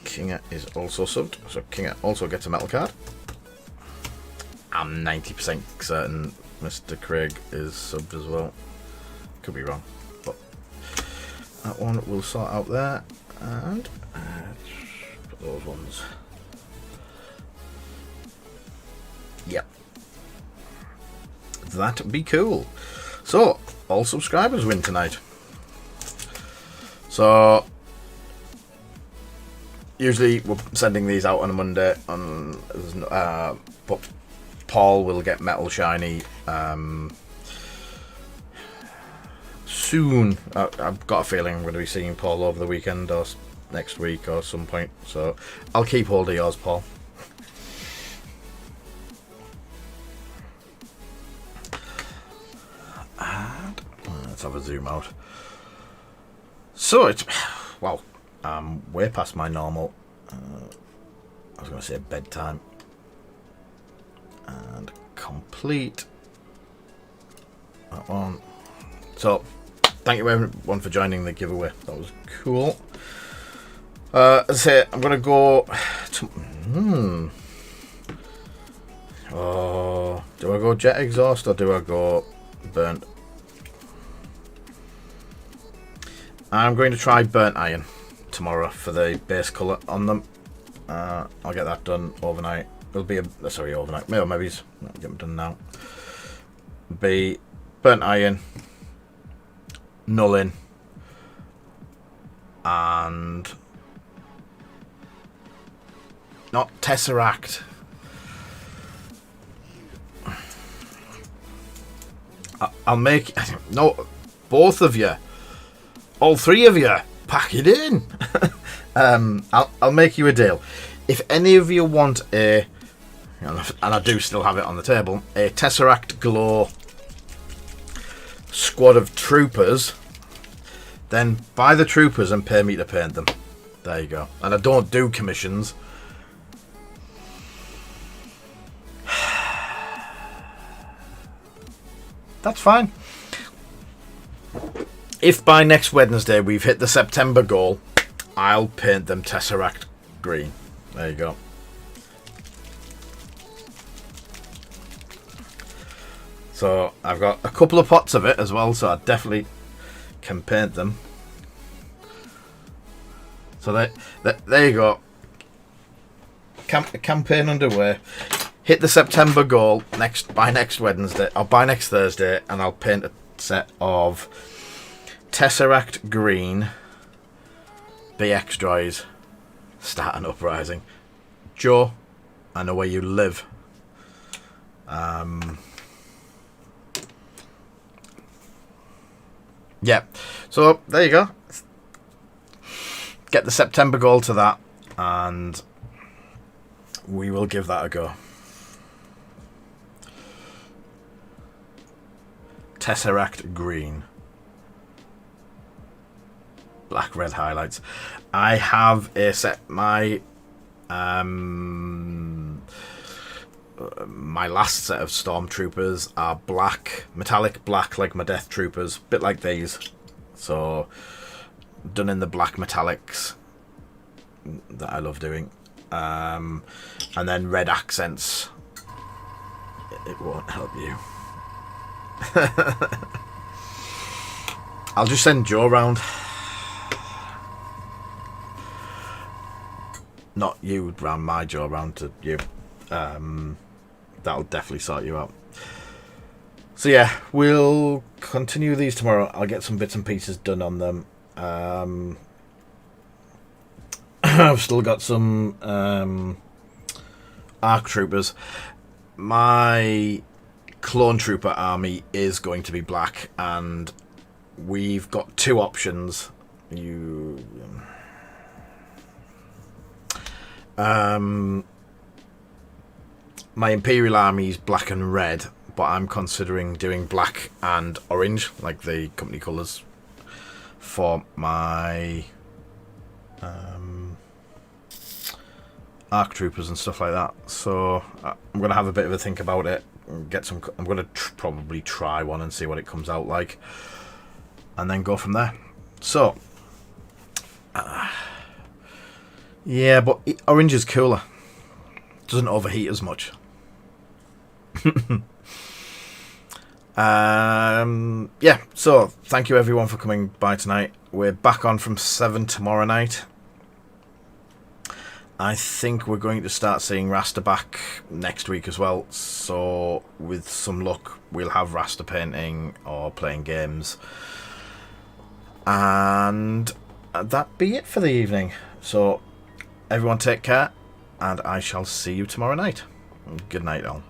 Kinger is also subbed, so Kinger also gets a metal card. I'm 90% certain Mr. Craig is subbed as well. Could be wrong, but that one we'll sort out there. And put those ones. Yep. That'd be cool. So, all subscribers win tonight. So, usually we're sending these out on a Monday, but Paul will get Metal Shiny soon. I've got a feeling I'm going to be seeing Paul over the weekend or next week or some point. So I'll keep hold of yours, Paul. And let's have a zoom out. So it's wow, way past my normal. I was going to say bedtime. And complete that one. So thank you everyone for joining the giveaway. That was cool. As I say, I'm gonna go to, oh, do I go jet exhaust or do I go burnt? I'm going to try burnt iron tomorrow for the base colour on them. I'll get that done overnight. It'll be overnight. Maybe it's not get them done now. Be burnt iron, nulling, and not tesseract. I'll make no, both of you, all three of you, pack it in. I'll make you a deal. If any of you want a, and I do still have it on the table, a Tesseract Glow squad of troopers, then buy the troopers and pay me to paint them. There you go. And I don't do commissions. That's fine. If by next Wednesday we've hit the September goal, I'll paint them Tesseract green. There you go. So I've got a couple of pots of it as well, so I definitely can paint them. So there you go. Campaign underway. Hit the September goal by next Wednesday or by next Thursday, and I'll paint a set of Tesseract green BX Droids start an uprising. Joe, I know where you live. Yeah, so there you go. Get the September goal to that, and we will give that a go. Tesseract green. Black red highlights. I have my my last set of stormtroopers are black, metallic black, like my death troopers, bit like these. So done in the black metallics that I love doing, and then red accents. It won't help you. I'll just send Joe round. Not you round, my Joe round to you. That'll definitely sort you out. So yeah, we'll continue these tomorrow. I'll get some bits and pieces done on them. I've still got some ARC troopers. My clone trooper army is going to be black, and we've got two options. My Imperial army is black and red, but I'm considering doing black and orange, like the company colours, for my ARC troopers and stuff like that. So I'm going to have a bit of a think about it. Get some. I'm going to probably try one and see what it comes out like, and then go from there. So yeah, but orange is cooler. Doesn't overheat as much. Yeah, so thank you everyone for coming by tonight. We're back on from 7 tomorrow night. I think we're going to start seeing Rasta back next week as well, so with some luck we'll have Rasta painting or playing games, and that be it for the evening. So everyone take care, and I shall see you tomorrow night. Good night all.